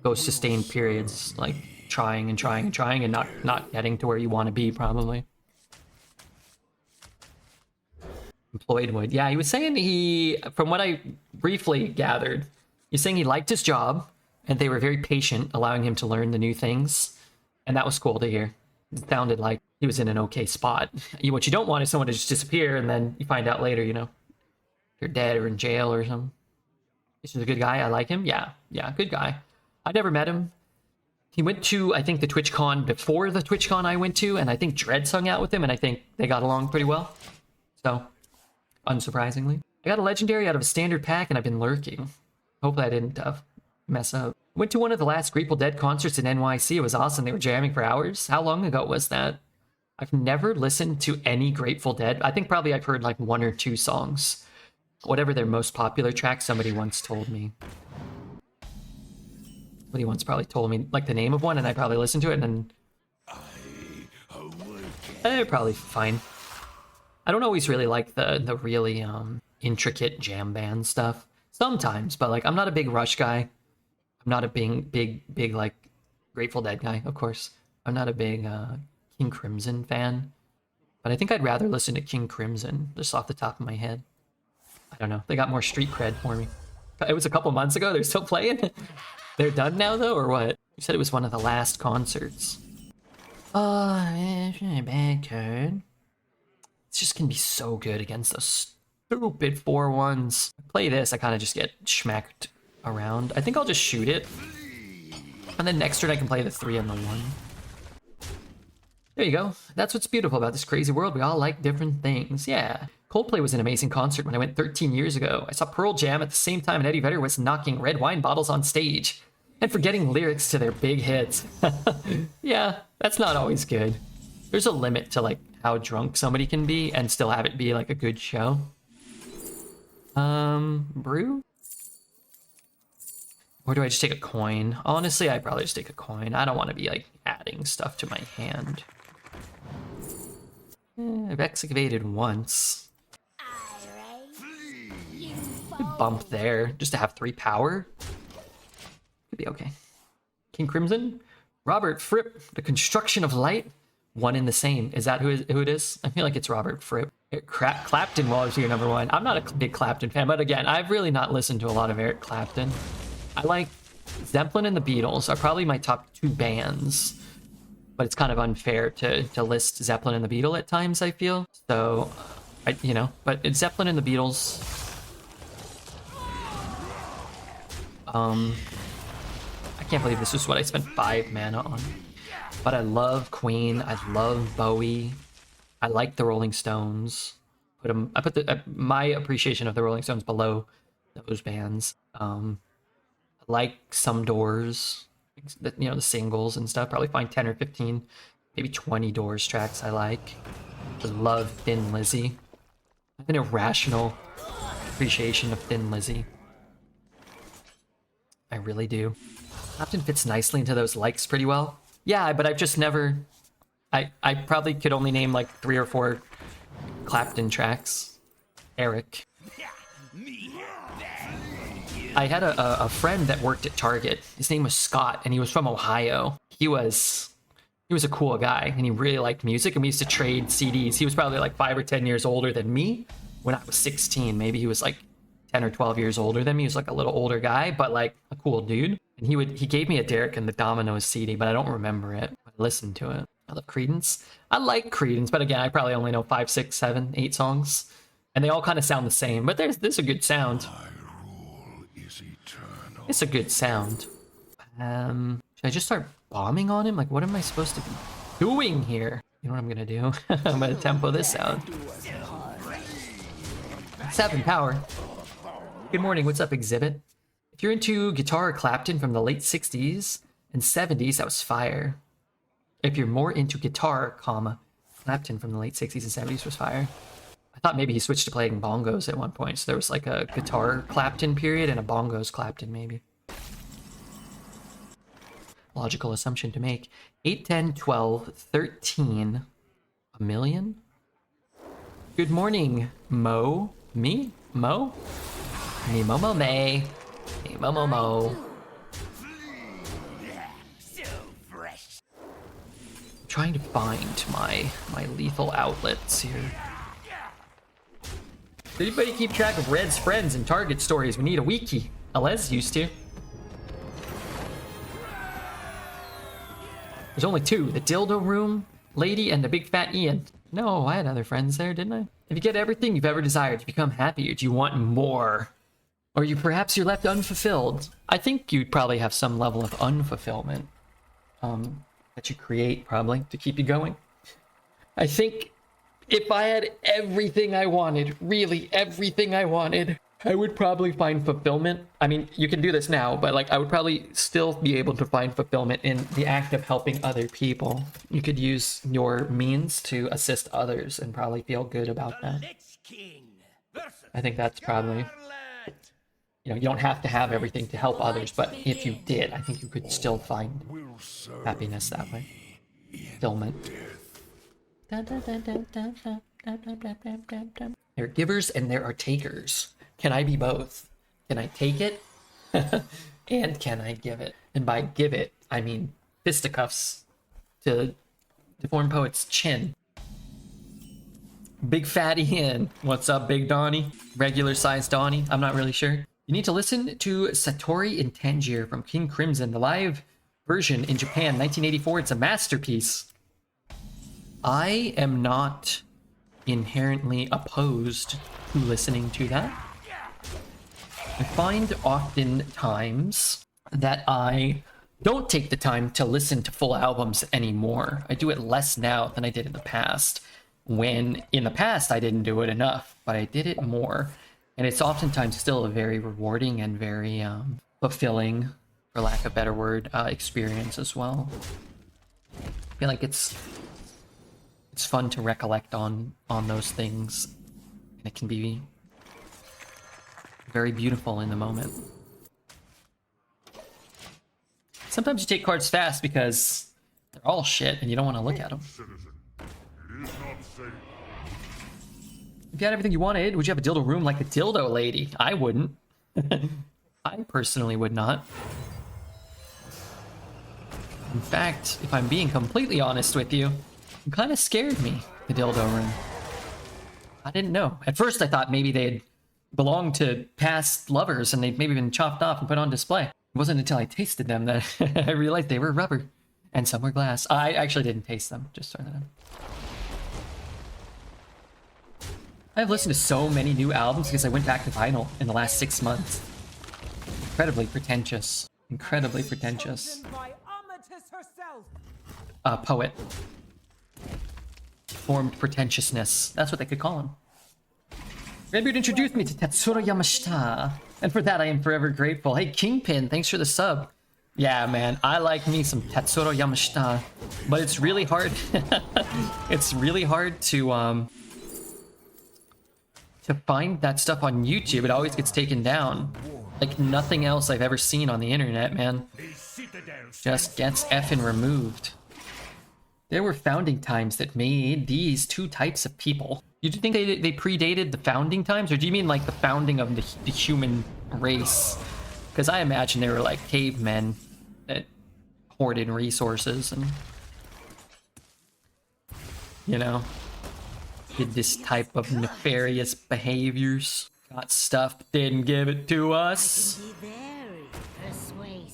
go sustained periods, like trying and trying and trying and not getting to where you want to be, probably. Employed would. Yeah, he was saying he, from what I briefly gathered, he's saying he liked his job and they were very patient, allowing him to learn the new things. And that was cool to hear. It sounded like he was in an okay spot. What you don't want is someone to just disappear and then you find out later, you know, you're dead or in jail or something. This is a good guy. I like him. Yeah, good guy. I never met him. He went to, I think, the TwitchCon before the TwitchCon I went to, and I think Dreads hung out with him, and I think they got along pretty well. So, unsurprisingly. I got a legendary out of a standard pack, and I've been lurking. Hopefully I didn't mess up. Went to one of the last Grateful Dead concerts in NYC. It was awesome. They were jamming for hours. How long ago was that? I've never listened to any Grateful Dead. I think probably I've heard like 1 or 2 songs. Whatever their most popular track, somebody once told me. Somebody once probably told me like the name of one, and I probably listened to it, and they're probably fine. I don't always really like the really intricate jam band stuff. Sometimes, but like I'm not a big Rush guy. I'm not a big like Grateful Dead guy, of course. I'm not a big King Crimson fan, but I think I'd rather listen to King Crimson just off the top of my head. I don't know. They got more street cred for me. It was a couple months ago. They're still playing. They're done now, though, or what? You said it was one of the last concerts. Bad turn. It's just gonna be so good against those stupid 4-1s. Play this, I kind of just get schmacked around. I think I'll just shoot it. And then next turn I can play the 3 and the 1. There you go. That's what's beautiful about this crazy world. We all like different things. Yeah. Coldplay was an amazing concert when I went 13 years ago. I saw Pearl Jam at the same time, and Eddie Vedder was knocking red wine bottles on stage and forgetting lyrics to their big hits. Yeah, that's not always good. There's a limit to like how drunk somebody can be and still have it be like a good show. Brew? Or do I just take a coin? Honestly, I'd probably just take a coin. I don't want to be like adding stuff to my hand. I've excavated once. Bump there just to have 3 power. Could be okay. King Crimson, Robert Fripp, The Construction of Light, one in the same. Is that who it is? I feel like it's Robert Fripp. Clapton was your number 1. I'm not a big Clapton fan, but again, I've really not listened to a lot of Eric Clapton. I like Zeppelin and the Beatles are probably my top 2 bands, but it's kind of unfair to list Zeppelin and the Beatles at times, I feel. So, but it's Zeppelin and the Beatles. I can't believe this is what I spent 5 mana on. But I love Queen. I love Bowie. I like the Rolling Stones. I put my appreciation of the Rolling Stones below those bands. I like some Doors, you know, the singles and stuff. Probably find 10 or 15, maybe 20 Doors tracks I like. I love Thin Lizzy. I have an irrational appreciation of Thin Lizzy. I really do. Clapton fits nicely into those likes pretty well. Yeah, but I've just never... I probably could only name like 3 or 4 Clapton tracks. Eric. I had a friend that worked at Target. His name was Scott, and he was from Ohio. He was a cool guy, and he really liked music, and we used to trade CDs. He was probably like 5 or 10 years older than me when I was 16. Maybe he was like 10 or 12 years older than me. He was like a little older guy, but like a cool dude. And he gave me a Derek and the Dominoes CD, but I don't remember it. I listened to it. I love Creedence. I like Creedence, but again, I probably only know 5, 6, 7, 8 songs. And they all kind of sound the same, but there's a good sound. My rule is eternal. It's a good sound. Should I just start bombing on him? Like, what am I supposed to be doing here? You know what I'm gonna do? I'm gonna tempo this out. 7 power. Good morning, what's up, Exhibit? If you're into guitar Clapton from the late 60s and 70s, that was fire. If you're more into guitar, Clapton from the late 60s and 70s was fire. I thought maybe he switched to playing bongos at one point, so there was like a guitar Clapton period and a bongos Clapton maybe. Logical assumption to make. 8, 10, 12, 13. A million? Good morning, Mo. Me? Mo? Me, Mo, Mo, May. Me, Mo, Mo, Mo. Trying to find my lethal outlets here. Did anybody keep track of Red's friends and Target stories? We need a wiki. Alez used to. There's only 2, the dildo room lady and the big fat Ian. No, I had other friends there, didn't I? If you get everything you've ever desired, you become happy, or do you want more? Or perhaps you're left unfulfilled. I think you'd probably have some level of unfulfillment that you create, probably, to keep you going. I think if I had everything I wanted, really everything I wanted, I would probably find fulfillment. I mean, you can do this now, but like I would probably still be able to find fulfillment in the act of helping other people. You could use your means to assist others and probably feel good about that. I think that's probably... You know, you don't have to have everything to help others, but if you did, I think you could still find happiness that way. Fulfillment. There are givers and there are takers. Can I be both? Can I take it? And can I give it? And by give it, I mean fisticuffs to Deformed Poet's chin. Big Fatty Ian. What's up, Big Donnie? Regular sized Donnie? I'm not really sure. You need to listen to Satori in Tangier from King Crimson, the live version in Japan, 1984. It's a masterpiece. I am not inherently opposed to listening to that. I find oftentimes that I don't take the time to listen to full albums anymore. I do it less now than I did in the past. When in the past I didn't do it enough, but I did it more. And it's oftentimes still a very rewarding and very fulfilling, for lack of a better word, experience as well. I feel like it's fun to recollect on those things. And it can be very beautiful in the moment. Sometimes you take cards fast because they're all shit and you don't want to look at them. If you had everything you wanted, would you have a dildo room like a dildo lady? I wouldn't. I personally would not. In fact, if I'm being completely honest with you, it kind of scared me, the dildo room. I didn't know. At first I thought maybe they'd belonged to past lovers and they'd maybe been chopped off and put on display. It wasn't until I tasted them that I realized they were rubber and some were glass. I actually didn't taste them, just throwing that out. I've listened to so many new albums because I went back to vinyl in the last 6 months. Incredibly pretentious. Incredibly pretentious. Poet. deformed pretentiousness. That's what they could call him. Redbeard introduced me to Tetsuro Yamashita, and for that I am forever grateful. Hey, Kingpin, thanks for the sub. Yeah, man, I like me some Tetsuro Yamashita, but it's really hard. It's really hard to find that stuff on YouTube. It always gets taken down. Like nothing else I've ever seen on the internet, man. Just gets effing removed. There were founding times that made these two types of people. You think they predated the founding times, or do you mean like the founding of the human race? Because I imagine they were like cavemen that hoarded resources and, you know, did this type of nefarious behaviors. Got stuff, but didn't give it to us. Be very persuasive.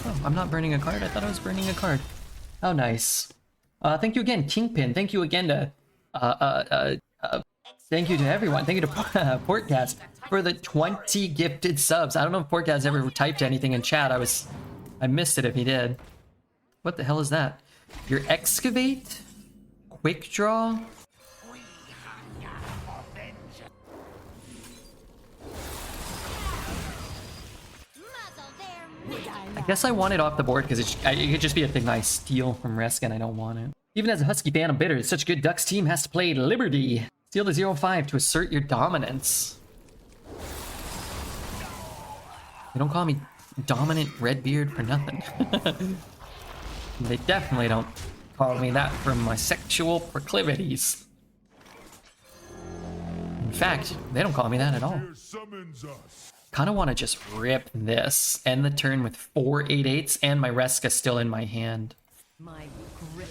Oh, I'm not burning a card. I thought I was burning a card. How nice. Thank you again, Kingpin. Thank you again to thank you to everyone. Thank you to Portcast for the 20 gifted subs. I don't know if Portcast ever typed anything in chat. I missed it if he did. What the hell is that? Your excavate? Quick draw? I guess I want it off the board because it could just be a thing I steal from RESKA and I don't want it. Even as a Husky fan, I'm bitter. Such good Ducks team has to play Liberty. Steal the 0-5 to assert your dominance. They don't call me Dominant Redbeard for nothing. They definitely don't call me that for my sexual proclivities. In fact, they don't call me that at all. Kind of want to just rip this. End the turn with 4 8/8s and my RESKA still in my hand. My grip.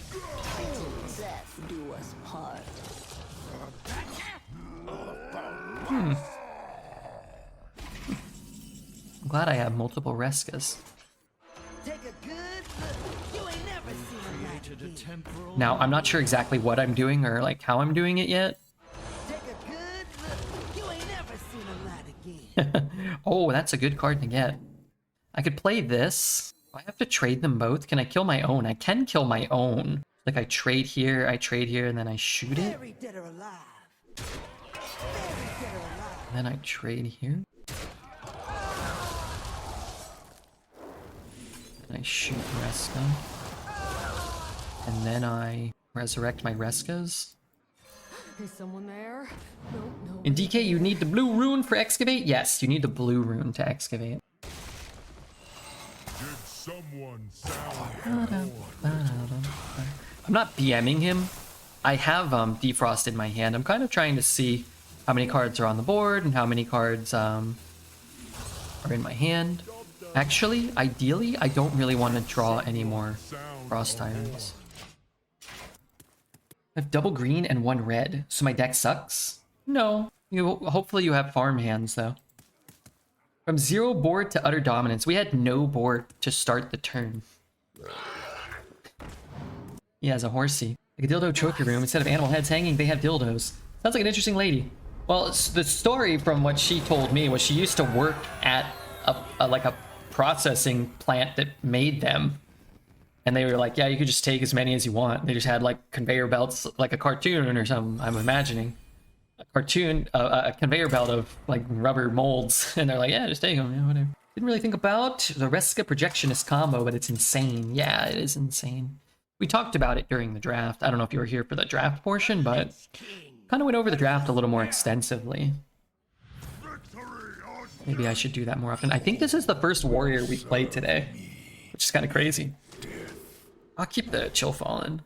Death do us part. I'm glad I have multiple RESKAs. Take a good look. You ain't never seen a match. Now, I'm not sure exactly what I'm doing or like how I'm doing it yet. Take a good look. You ain't never seen a light again. Oh, that's a good card to get. I could play this. Do I have to trade them both? Can I kill my own? I can kill my own. Like I trade here, and then I shoot it. Very dead or alive. And then I trade here. And I shoot RESKA. And then I resurrect my RESKAs. Is someone there? No. In DK, you need the blue rune for excavate? Yes, you need the blue rune to excavate. Did someone sound I'm not BMing him. I have Defrost in my hand. I'm kind of trying to see how many cards are on the board and how many cards are in my hand. Actually, ideally, I don't really want to draw any more Frost Tyrants. I have double green and 1 red, so my deck sucks? No. Hopefully you have farm hands, though. From 0 board to utter dominance. We had no board to start the turn. He has a horsey. Like a dildo trophy room. Instead of animal heads hanging, they have dildos. Sounds like an interesting lady. Well, the story from what she told me was she used to work at a processing plant that made them. And they were like, yeah, you could just take as many as you want. They just had like conveyor belts, like a cartoon or something, I'm imagining. A conveyor belt of like rubber molds. And they're like, yeah, just take them, yeah, whatever. Didn't really think about the RESKA projectionist combo, but it's insane. Yeah, it is insane. We talked about it during the draft. I don't know if you were here for the draft portion, but kind of went over the draft a little more extensively. Maybe I should do that more often. I think this is the first warrior we played today, which is kind of crazy. I'll keep the chill fallen.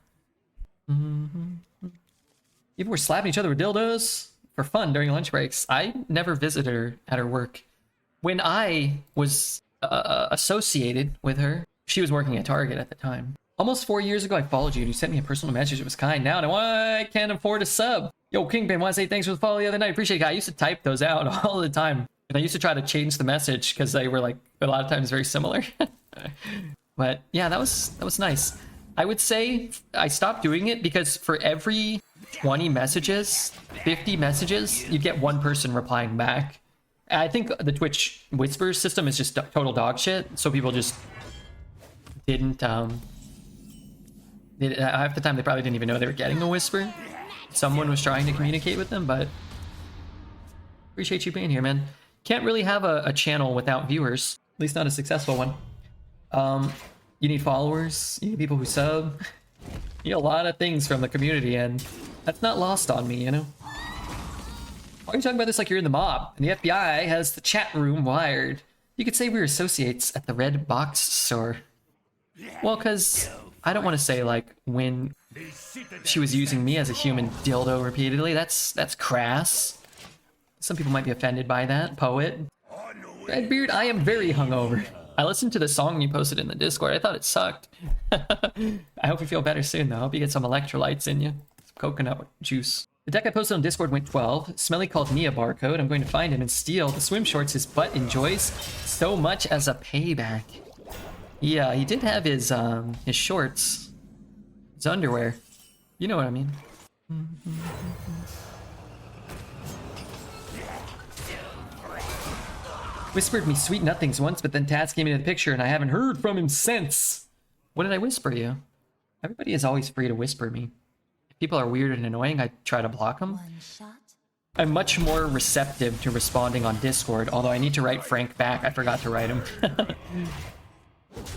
People were slapping each other with dildos for fun during lunch breaks. I never visited her at her work. When I was associated with her, she was working at Target at the time. Almost 4 years ago, I followed you and you sent me a personal message. It was kind. Now I can't afford a sub. Yo, Kingpin, want to say thanks for the follow the other night. Appreciate it. I used to type those out all the time. And I used to try to change the message because they were like a lot of times very similar. But yeah, that was nice. I would say I stopped doing it because for every 20 messages, 50 messages, you get one person replying back. I think the Twitch whisper system is just total dog shit, so people just didn't, half the time they probably didn't even know they were getting a whisper. Someone was trying to communicate with them, but appreciate you being here, man. Can't really have a channel without viewers, at least not a successful one. You need followers, you need people who sub, you need a lot of things from the community, and that's not lost on me, you know? Why are you talking about this like you're in the mob? And the FBI has the chat room wired. You could say we were associates at the Red Box store. Well, because I don't want to say, like, when she was using me as a human dildo repeatedly. That's crass. Some people might be offended by that. Poet. Redbeard, I am very hungover. I listened to the song you posted in the Discord. I thought it sucked. I hope you feel better soon, though. I hope you get some electrolytes in you. Some coconut juice. The deck I posted on Discord went 12. Smelly called me a barcode. I'm going to find him and steal the swim shorts his butt enjoys so much as a payback. Yeah, he did have his shorts. His underwear. You know what I mean. Whispered me sweet nothings once, but then Taz came into the picture and I haven't heard from him since. What did I whisper you? Everybody is always free to whisper me. If people are weird and annoying, I try to block them. One shot. I'm much more receptive to responding on Discord, although I need to write Frank back. I forgot to write him.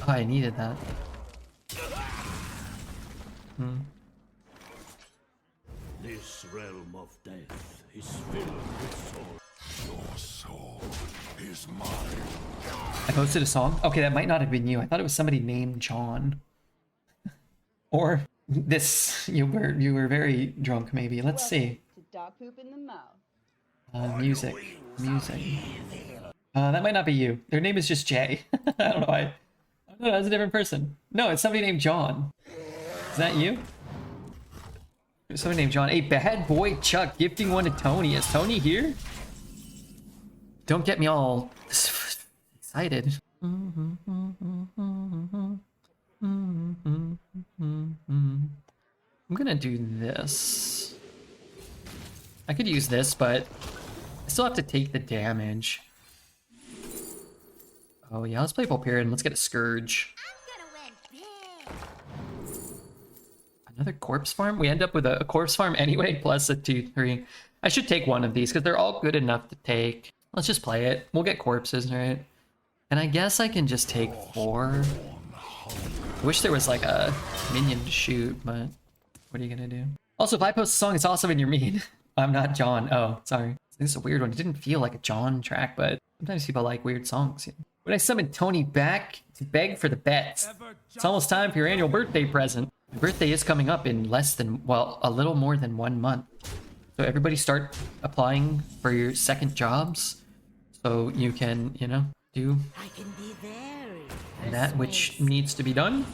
Oh, I needed that. This realm of death is filled with souls. Your soul is mine. I posted a song? Okay, that might not have been you. I thought it was somebody named John. Or this, you were very drunk maybe. Let's see. To dog poop in the mouth. Music. That might not be you. Their name is just Jay. I don't know why. I don't know, that's a different person. No, it's somebody named John. Is that you? There's somebody named John. Hey, bad boy Chuck gifting one to Tony. Is Tony here? Don't get me all excited. I'm gonna do this. I could use this, but I still have to take the damage. Oh yeah, let's play Pulparian. Let's get a Scourge. I'm gonna win big. Another corpse farm? We end up with a corpse farm anyway, plus a 2-3. I should take one of these because they're all good enough to take. Let's just play it. We'll get corpses, right? And I guess I can just take 4. I wish there was like a minion to shoot, but what are you gonna do? Also, if I post a song, it's awesome and you're mean. I'm not John. Oh, sorry. This is a weird one. It didn't feel like a John track, but sometimes people like weird songs. When I summon Tony back to beg for the bets, it's almost time for your annual birthday present. My birthday is coming up in less than, well, a little more than 1 month. So everybody start applying for your second jobs so you can, you know, do I can be very that which needs to be done.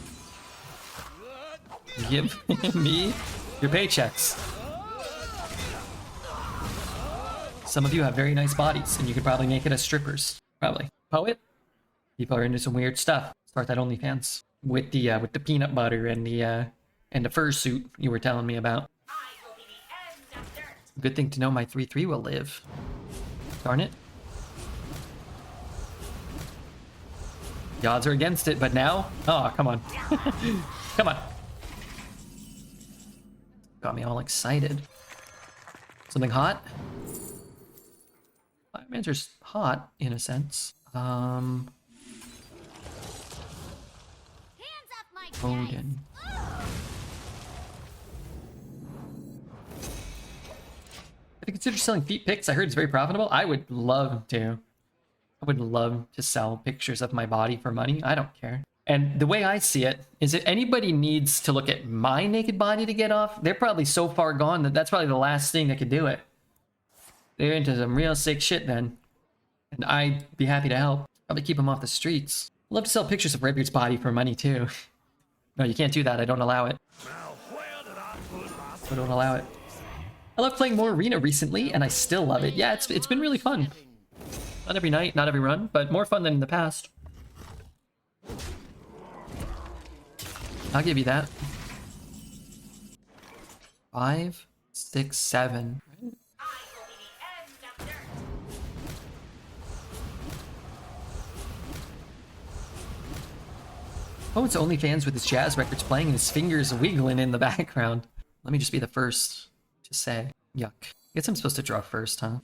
Give me your paychecks. Some of you have very nice bodies, and you could probably make it as strippers. Probably. Poet? People are into some weird stuff. Start that OnlyFans with the peanut butter and the fursuit you were telling me about. Good thing to know my 3/3 will live. Darn it. The odds are against it, but now, oh, come on, come on. Got me all excited. Something hot? Fire Mancer's hot in a sense. Hands off my Odin. Have you considered selling feet pics? I heard it's very profitable. I would love to. I would love to sell pictures of my body for money. I don't care. And the way I see it is if anybody needs to look at my naked body to get off, they're probably so far gone that that's probably the last thing that could do it. They're into some real sick shit then. And I'd be happy to help. Probably keep them off the streets. I'd love to sell pictures of Redbeard's body for money too. No, you can't do that. I don't allow it. I don't allow it. I love playing more Arena recently, and I still love it. Yeah, it's been really fun. Not every night, not every run, but more fun than in the past. I'll give you that. 5, 6, 7. Oh, it's OnlyFans with his jazz records playing and his fingers wiggling in the background. Let me just be the first to say. Yuck. Guess I'm supposed to draw first, huh?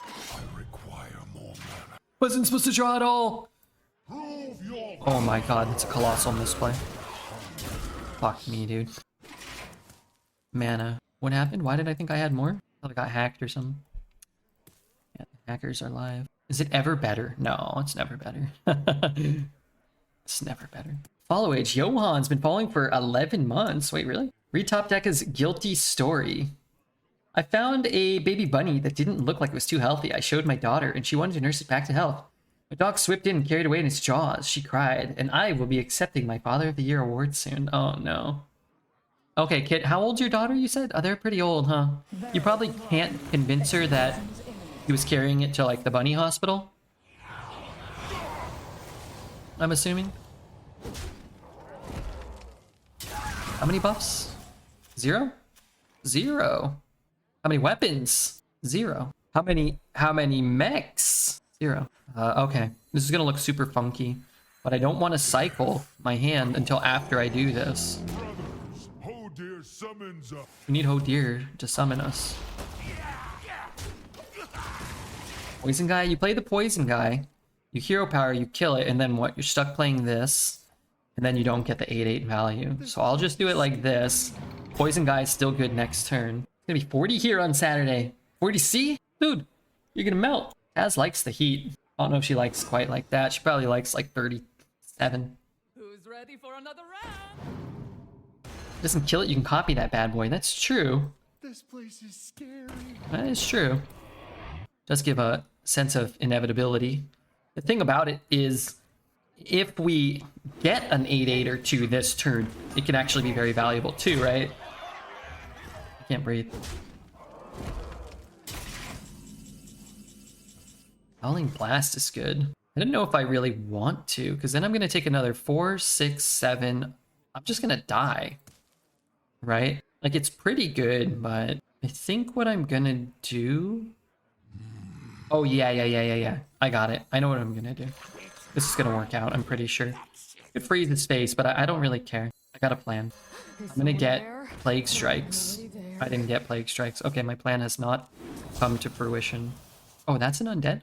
I require more mana. Wasn't supposed to draw at all! Prove your Oh my god, that's a colossal misplay. Fuck me, dude. Mana. What happened? Why did I think I had more? I got hacked or something. Yeah, the hackers are live. Is it ever better? No, it's never better. It's never better. Follow age. Johan's been following for 11 months. Wait, really? Read Top Deca's Guilty Story. I found a baby bunny that didn't look like it was too healthy. I showed my daughter and she wanted to nurse it back to health. My dog swept in and carried away in its jaws. She cried, and I will be accepting my Father of the Year award soon. Oh no. Okay, kid, how old's your daughter, you said? Oh, they're pretty old, huh? You probably can't convince her that he was carrying it to, like, the bunny hospital? I'm assuming. How many buffs? 0? 0. How many weapons? 0. How many mechs? 0. Okay. This is gonna look super funky, but I don't want to cycle my hand until after I do this. brothers. Hodir summons us. We need Hodir to summon us. Poison guy? You play the poison guy, you hero power, you kill it, and then what? You're stuck playing this, and then you don't get the 8/8 value. So I'll just do it like this. Poison guy is still good next turn. It's gonna be 40 here on Saturday. 40C? Dude, you're gonna melt. Taz likes the heat. I don't know if she likes quite like that. She probably likes like 37. Who's ready for another round? Doesn't kill it, you can copy that bad boy. That's true. This place is scary. That is true. Does give a sense of inevitability. The thing about it is, if we get an 8/8 or 2 this turn, it can actually be very valuable too, right? I can't breathe. Howling Blast is good. I don't know if I really want to, because then I'm going to take another 4, 6, 7. I'm just going to die. Right? Like, it's pretty good, but I think what I'm going to do... Oh, yeah. I got it. I know what I'm going to do. This is going to work out, I'm pretty sure. It frees his face, but I don't really care. I got a plan. I'm going to get Plague Strikes. I didn't get Plague Strikes. Okay, my plan has not come to fruition. Oh, that's an undead?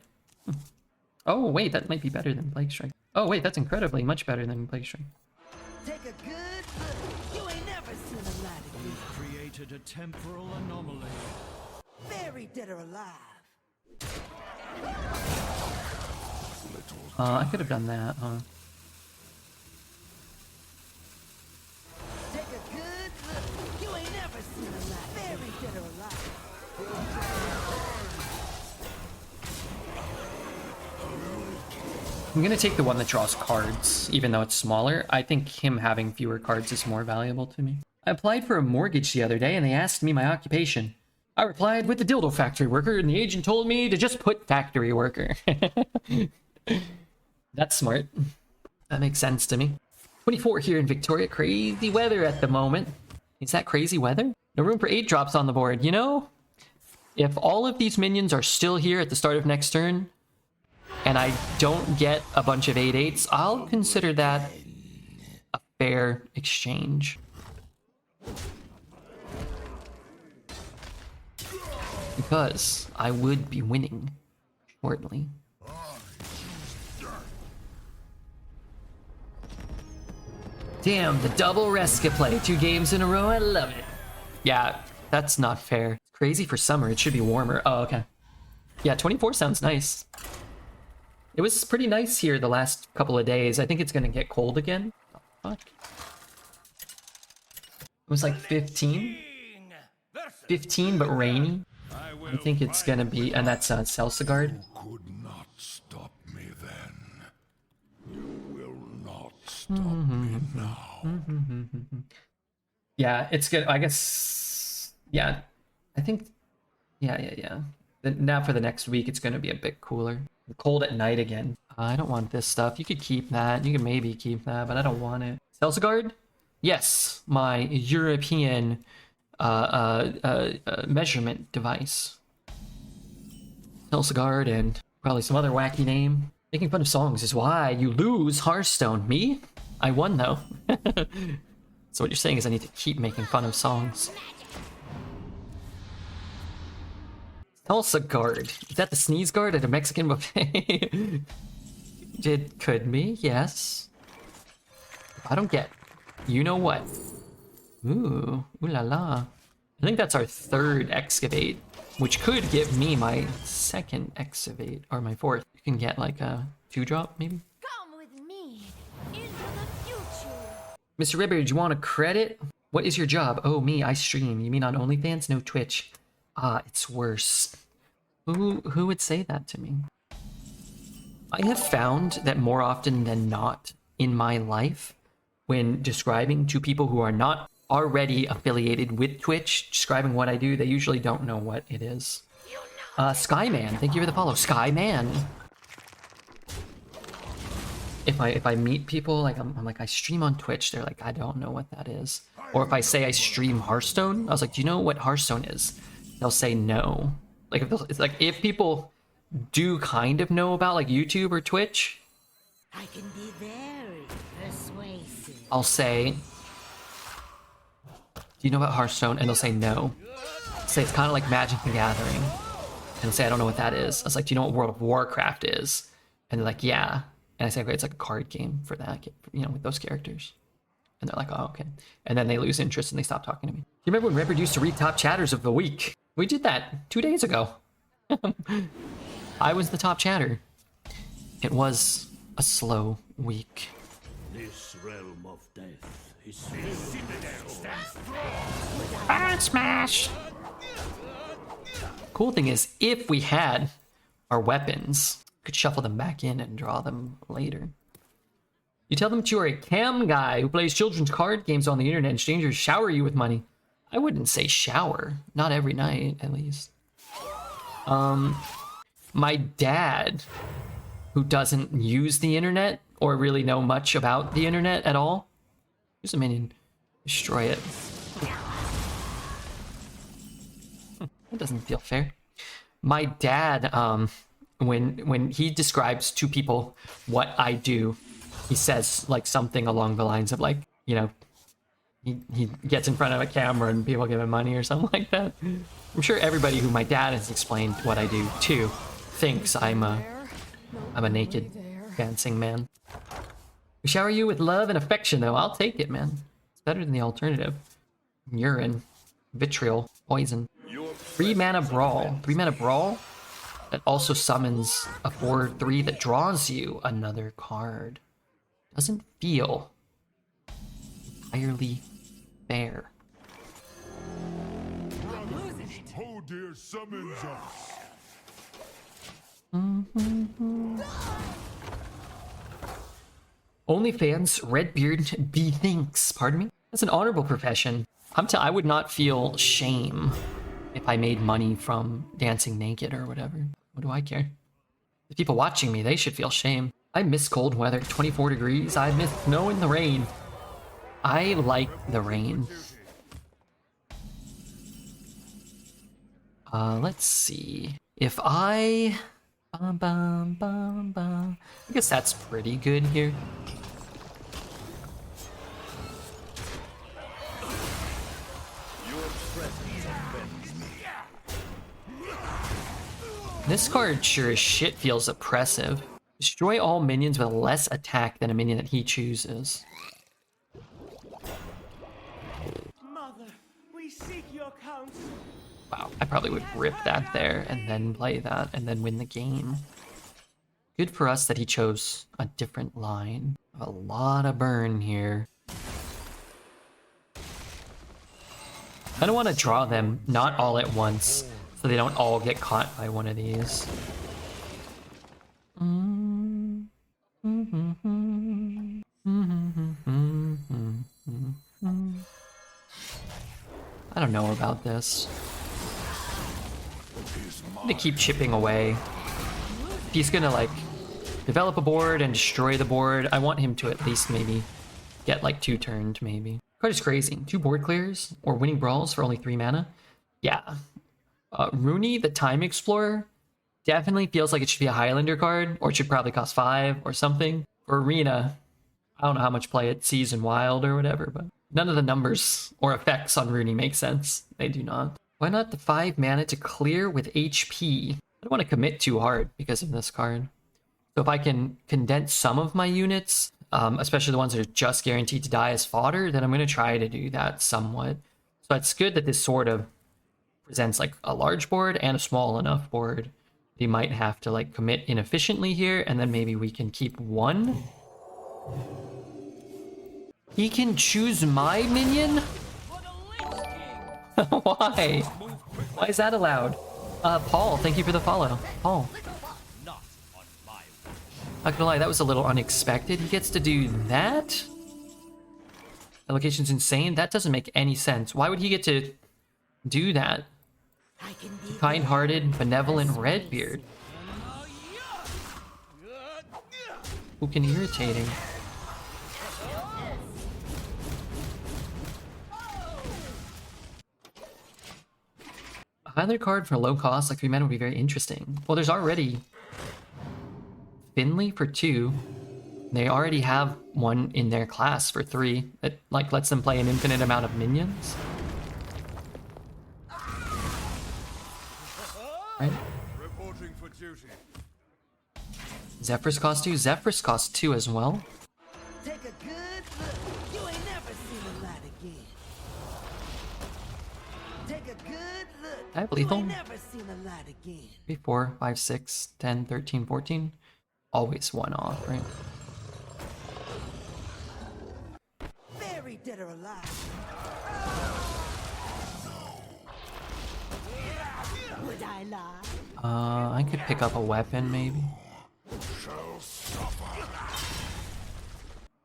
Oh, wait, that might be better than Plague Strike. Oh, wait, that's incredibly much better than Plague Strike. Take a good look. You ain't never seen a light again. Created a temporal anomaly. Buried dead or alive. I could have done that, huh? Take a good look. You ain't never seen a light. Buried dead or alive. I'm gonna take the one that draws cards, even though it's smaller. I think him having fewer cards is more valuable to me. I applied for a mortgage the other day and they asked me my occupation. I replied with the dildo factory worker and the agent told me to just put factory worker. That's smart. That makes sense to me. 24 here in Victoria. Crazy weather at the moment. Is that crazy weather? No room for 8 drops on the board. You know, if all of these minions are still here at the start of next turn, and I don't get a bunch of 8/8s, I'll consider that a fair exchange. Because I would be winning shortly. Damn, the double RESKA play. 2 games in a row, I love it. Yeah, that's not fair. It's crazy for summer, it should be warmer. Oh, okay. Yeah, 24 sounds nice. It was pretty nice here the last couple of days. I think it's gonna get cold again. Oh, fuck. It was like 15? 15, but rainy. I think it's gonna be, and that's Celsagard. Could not stop me then. You will not stop me now. Yeah, it's good. I guess, yeah, I think, yeah. Now for the next week, it's gonna be a bit cooler. Cold at night again. I don't want this stuff. You could keep that. You could maybe keep that, but I don't want it. Celsagard? Yes, my European measurement device. Helsegard and probably some other wacky name. Making fun of songs is why you lose Hearthstone. Me? I won though. So what you're saying is I need to keep making fun of songs. Helsegard. Is that the sneeze guard at a Mexican buffet? Could be, yes. I don't get. You know what? Ooh la la. I think that's our third excavate, which could give me my second excavate, or my fourth. You can get like a 2-drop, maybe? Come with me into the future. Mr. Ribber, do you want a credit? What is your job? Oh, me, I stream. You mean on OnlyFans? No, Twitch. Ah, it's worse. Who would say that to me? I have found that more often than not in my life, when describing to people who are not already affiliated with Twitch, describing what I do, they usually don't know what it is. Skyman, thank you for the follow. Skyman. If I meet people, like I'm like, I stream on Twitch, they're like, I don't know what that is. Or if I say I stream Hearthstone, I was like, do you know what Hearthstone is? They'll say no. Like it's like if people do kind of know about like YouTube or Twitch, I can be very persuasive. I'll say, do you know about Hearthstone? And they'll say no. Say it's kind of like Magic the Gathering. And they'll say, I don't know what that is. I was like, do you know what World of Warcraft is? And they're like, yeah. And I say, okay, it's like a card game for that, you know, with those characters. And they're like, oh, okay. And then they lose interest and they stop talking to me. Do you remember when Redbird used to read top chatters of the week? We did that 2 days ago. I was the top chatter. It was a slow week. This realm of death is filled with souls. Ah, smash! Cool thing is, if we had our weapons, we could shuffle them back in and draw them later. You tell them that you are a cam guy who plays children's card games on the internet and strangers shower you with money. I wouldn't say shower. Not every night, at least. My dad, who doesn't use the internet or really know much about the internet at all. Use a minion. Destroy it. That doesn't feel fair. My dad, when he describes to people what I do, he says like something along the lines of like, you know, he gets in front of a camera and people give him money or something like that. I'm sure everybody who my dad has explained what I do to thinks I'm a naked dancing man. We shower you with love and affection though. I'll take it, man. It's better than the alternative. Urine, vitriol, poison. 3 mana brawl. 3 mana brawl that also summons a 4/3 that draws you another card. Doesn't feel entirely fair. Oh dear summons us. OnlyFans, Redbeard, B-Thinks. Pardon me? That's an honorable profession. I would not feel shame if I made money from dancing naked or whatever. What do I care? The people watching me, they should feel shame. I miss cold weather, 24 degrees. I miss snow in the rain. I like the rain. Let's see. If I... I guess that's pretty good here. This card sure as shit feels oppressive. Destroy all minions with less attack than a minion that he chooses. Mother, we seek your counsel. Wow, I probably would rip that there and then play that and then win the game. Good for us that he chose a different line. A lot of burn here. I don't want to draw them not all at once so they don't all get caught by one of these. I don't know about this. I'm gonna keep chipping away. If he's gonna like develop a board and destroy the board, I want him to at least maybe get like 2 turned maybe. Card is crazy. 2 board clears or winning brawls for only 3 mana. Yeah. Rooney, the Time Explorer, definitely feels like it should be a Highlander card, or it should probably cost 5 or something. For Arena, I don't know how much play it sees in Wild or whatever, but none of the numbers or effects on Rooney make sense. They do not. Why not the 5 mana to clear with HP? I don't want to commit too hard because of this card. So if I can condense some of my units, especially the ones that are just guaranteed to die as fodder, then I'm going to try to do that somewhat. So it's good that this sort of presents like a large board and a small enough board. You might have to like commit inefficiently here, and then maybe we can keep 1. He can choose my minion? Why? Why is that allowed? Paul, thank you for the follow. Paul. Not gonna lie, that was a little unexpected. He gets to do that? The location's insane. That doesn't make any sense. Why would he get to do that? Kind-hearted, benevolent Redbeard. Fucking irritating. A Highlander card for low cost, like 3 mana, would be very interesting. Well, there's already Finley for 2. They already have one in their class for 3 that like lets them play an infinite amount of minions. Right? Reporting for duty. Zephyrus cost 2. Zephyrus costs 2 as well. Take a good look. You ain't never seen a light again. Take a good look. I have You lethal. ain't never seen a light again. 3, 4, 5, 6, 10, 13, 14. Always 1 off, right? Very dead or alive. Would I lie? I could pick up a weapon, maybe.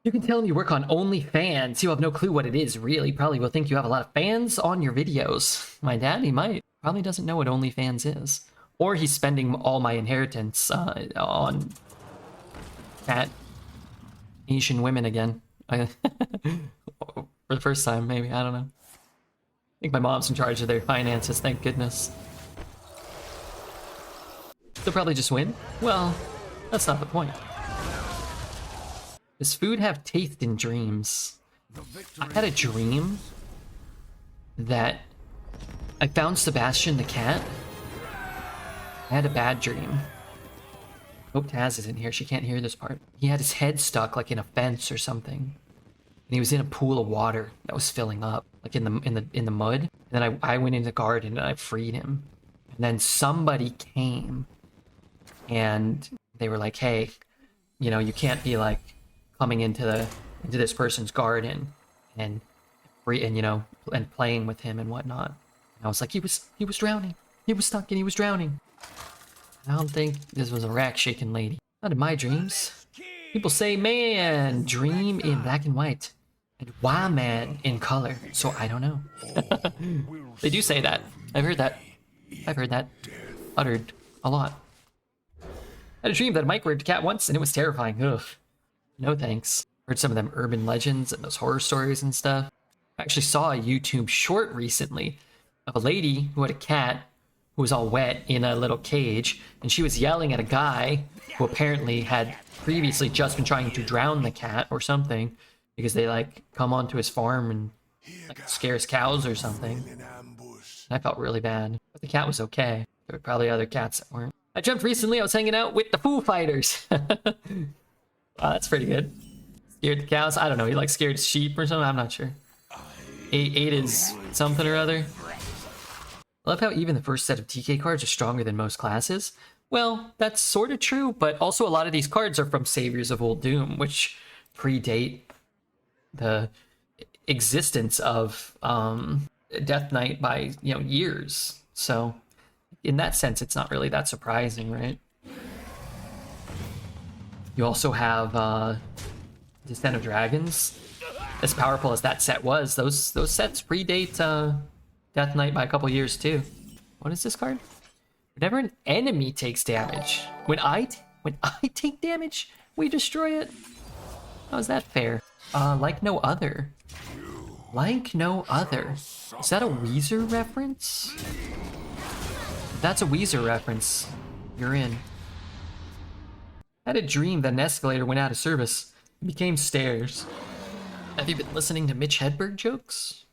You can tell him you work on OnlyFans. You have no clue what it is, really. Probably will think you have a lot of fans on your videos. My dad, he might. Probably doesn't know what OnlyFans is. Or he's spending all my inheritance on fat Asian women again. For the first time, maybe. I don't know. I think my mom's in charge of their finances, thank goodness. They'll probably just win? Well, that's not the point. Does food have taste in dreams? I had a dream that I found Sebastian the cat. I had a bad dream. Hope Taz is in here. She can't hear this part. He had his head stuck like in a fence or something, and he was in a pool of water that was filling up, like in the mud. And then I went into the garden and I freed him. And then somebody came, and they were like, "Hey, you know, you can't be like coming into this person's garden and you know, and playing with him and whatnot." And I was like, he was drowning. He was stuck and he was drowning. I don't think this was a rack-shaking lady. Not in my dreams. People say, man, dream in black and white, and why man in color. So I don't know. They do say that. I've heard that. I've heard that uttered a lot. I had a dream that a mic word cat once, and it was terrifying. Ugh. No thanks. Heard some of them urban legends and those horror stories and stuff. I actually saw a YouTube short recently of a lady who had a cat who was all wet in a little cage, and she was yelling at a guy who apparently had previously just been trying to drown the cat or something, because they like come onto his farm and like scare his cows or something. I felt really bad, but the cat was okay. There were probably other cats that weren't. I jumped recently. I was hanging out with the Foo Fighters. Wow, that's pretty good. Scared the cows. I don't know. He like scared sheep or something. I'm not sure. Ate his something or other. I love how even the first set of TK cards are stronger than most classes. Well, that's sort of true, but also a lot of these cards are from Saviors of Old Doom, which predate the existence of Death Knight by, you know, years. So in that sense, it's not really that surprising, right? You also have Descent of Dragons. As powerful as that set was, those sets predate Death Knight by a couple years too. What is this card? Whenever an enemy takes damage, when I take damage, we destroy it. How is that fair? Like no other. Like no other. Is that a Weezer reference? If that's a Weezer reference, you're in. I had a dream that an escalator went out of service. It became stairs. Have you been listening to Mitch Hedberg jokes?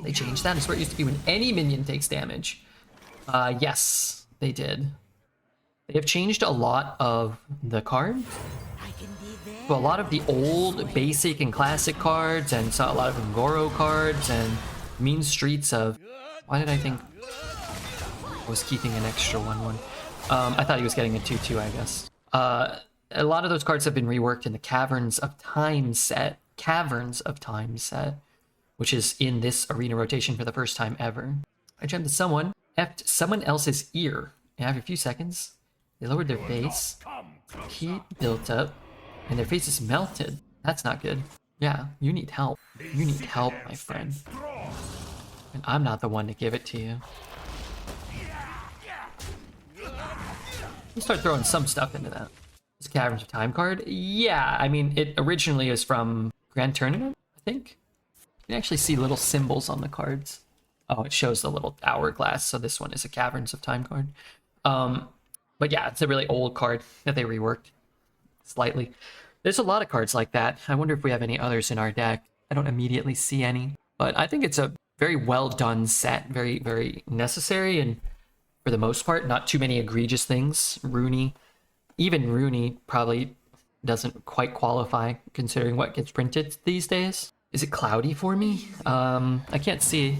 They changed that. It's where it used to be when any minion takes damage. Yes, they did. They have changed a lot of the cards. So a lot of the old basic and classic cards, and so a lot of Ngoro cards, and mean streets of... Why did I think I was keeping an extra 1/1? I thought he was getting a 2/2, I guess. A lot of those cards have been reworked in the Caverns of Time set. Caverns of Time set, which is in this arena rotation for the first time ever. I jumped to someone, effed someone else's ear, and after a few seconds, they lowered their face, heat built up, and their faces melted. That's not good. Yeah, you need help. You need help, my friend. And I'm not the one to give it to you. You start throwing some stuff into that. This Caverns of Time card? Yeah, I mean, it originally is from Grand Tournament, I think. You can actually see little symbols on the cards. Oh, it shows the little hourglass, so this one is a Caverns of Time card. But yeah, it's a really old card that they reworked slightly. There's a lot of cards like that. I wonder if we have any others in our deck. I don't immediately see any, but I think it's a very well done set. Very, very necessary, and for the most part, not too many egregious things. Even Rooney probably doesn't quite qualify considering what gets printed these days. Is it cloudy for me? I can't see.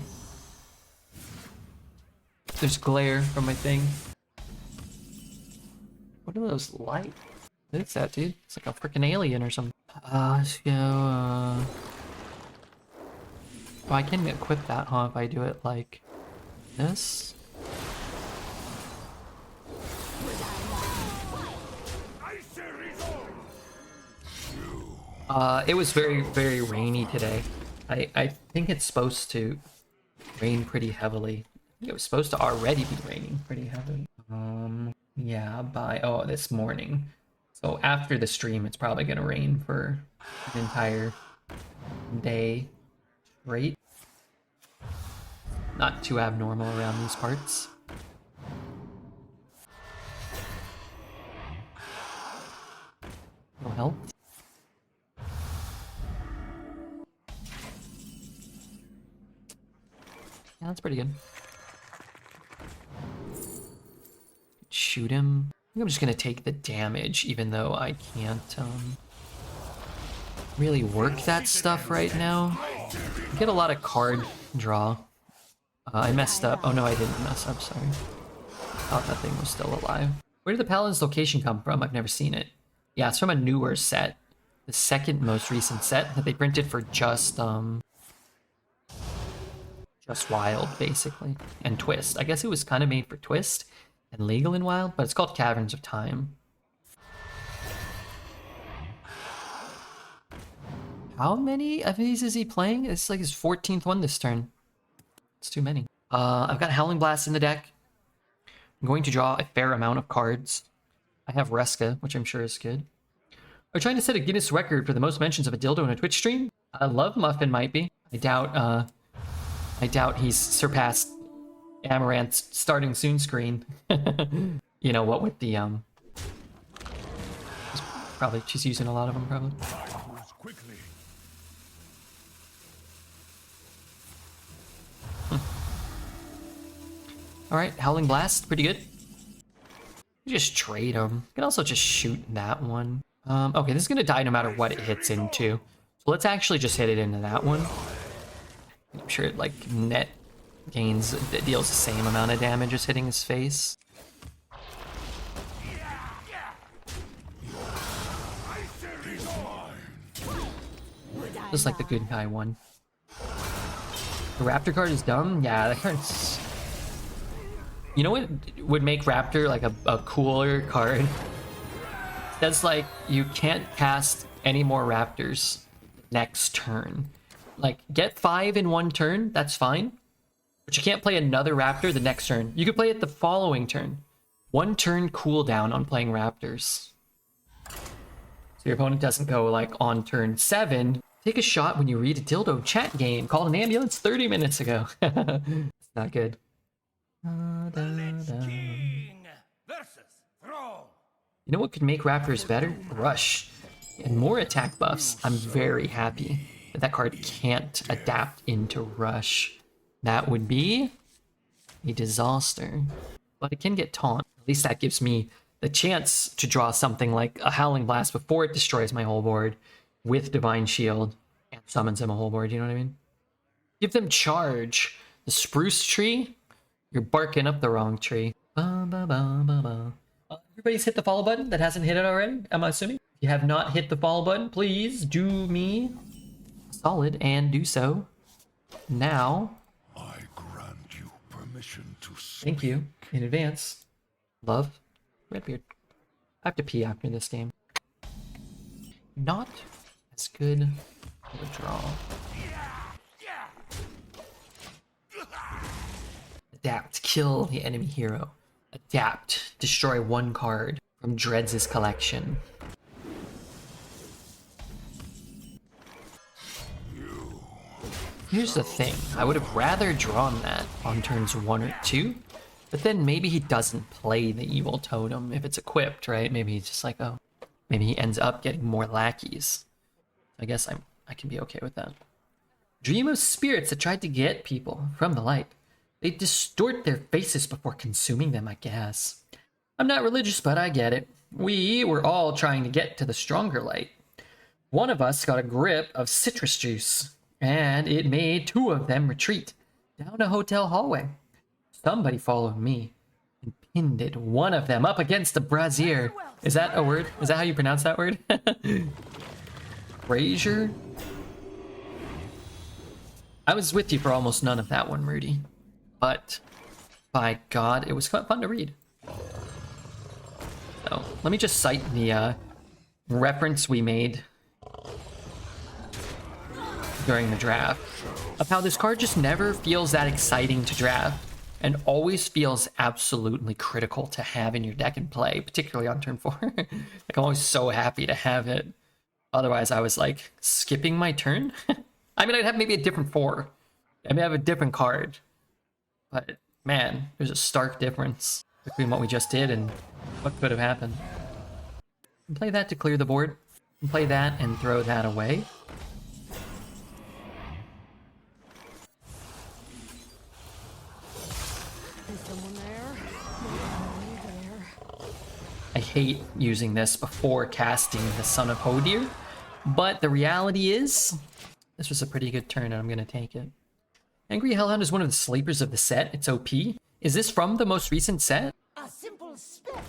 There's glare from my thing. What are those lights? What is that, dude? It's like a freaking alien or something. Let's go, Oh, I can equip that, huh, if I do it like this? It was very, very rainy today. I think it's supposed to rain pretty heavily. I think it was supposed to already be raining pretty heavily. Yeah, this morning. So after the stream, it's probably gonna rain for an entire day straight. Not too abnormal around these parts. No help. Yeah, that's pretty good. Shoot him. I think I'm just gonna take the damage, even though I can't really work that stuff right now. I get a lot of card draw. I messed up. Oh no, I didn't mess up, sorry. I thought that thing was still alive. Where did the Paladin's location come from? I've never seen it. Yeah, it's from a newer set. The second most recent set that they printed for just Wild, basically. And Twist. I guess it was kind of made for Twist and legal in Wild, but it's called Caverns of Time. How many of these is he playing? It's like his 14th one this turn. It's too many. I've got Howling Blast in the deck. I'm going to draw a fair amount of cards. I have RESKA, which I'm sure is good. Are trying to set a Guinness record for the most mentions of a dildo in a Twitch stream? I love Muffin might be. I doubt he's surpassed Amaranth's starting soon screen. You know what with the she's using a lot of them probably. All right, Howling Blast, pretty good. You just trade them. You can also just shoot that one. Okay, this is gonna die no matter what it hits into. So let's actually just hit it into that one. I'm sure it like net gains, it deals the same amount of damage as hitting his face. Just like the good guy one. The Raptor card is dumb? Yeah, that card's... You know what would make Raptor like a cooler card? That's like, you can't cast any more Raptors next turn. Like, get 5 in one turn, that's fine. But you can't play another Raptor the next turn. You could play it the following turn. 1 turn cooldown on playing Raptors. your opponent doesn't go like on turn 7. Take a shot when you read a dildo chat game. Called an ambulance 30 minutes ago. It's not good. King versus throne. You know what could make Raptors better? Rush. And more attack buffs. I'm very happy that that card can't adapt into Rush. That would be a disaster. But it can get taunt. At least that gives me the chance to draw something like a Howling Blast before it destroys my whole board with Divine Shield and summons him a whole board, you know what I mean? Give them charge. The spruce tree? You're barking up the wrong tree. Ba, ba, ba, ba, ba. Everybody's hit the follow button that hasn't hit it already, I'm assuming. If you have not hit the follow button, please do me solid and do so now. I grant you permission to Thank you in advance. Love. Redbeard. I have to pee after this game. Not as good of a draw. Adapt. Kill the enemy hero. Adapt. Destroy one card from Dreads' collection. Here's the thing. I would have rather drawn that on turns 1 or 2. But then maybe he doesn't play the evil totem if it's equipped, right? Maybe he's just like, oh, maybe he ends up getting more lackeys. I guess I can be okay with that. Dream of spirits that tried to get people from the light. They distort their faces before consuming them, I guess. I'm not religious, but I get it. We were all trying to get to the stronger light. One of us got a grip of citrus juice, and it made 2 of them retreat down a hotel hallway. Somebody followed me and pinned it, one of them up against the brazier. Is that a word? Is that how you pronounce that word? Brazier? I was with you for almost none of that one, Rudy. But, by God, it was fun to read. So, let me just cite the reference we made during the draft of how this card just never feels that exciting to draft. And always feels absolutely critical to have in your deck and play, particularly on turn 4. Like, I'm always so happy to have it. Otherwise, I was like, skipping my turn? I mean, I'd have maybe a different 4. I mean, I have a different card. But, man, there's a stark difference between what we just did and what could have happened. And play that to clear the board. And play that and throw that away. I hate using this before casting the Son of Hodir, but the reality is, this was a pretty good turn and I'm going to take it. Angry Hellhound is one of the sleepers of the set. It's OP. Is this from the most recent set? A simple spell.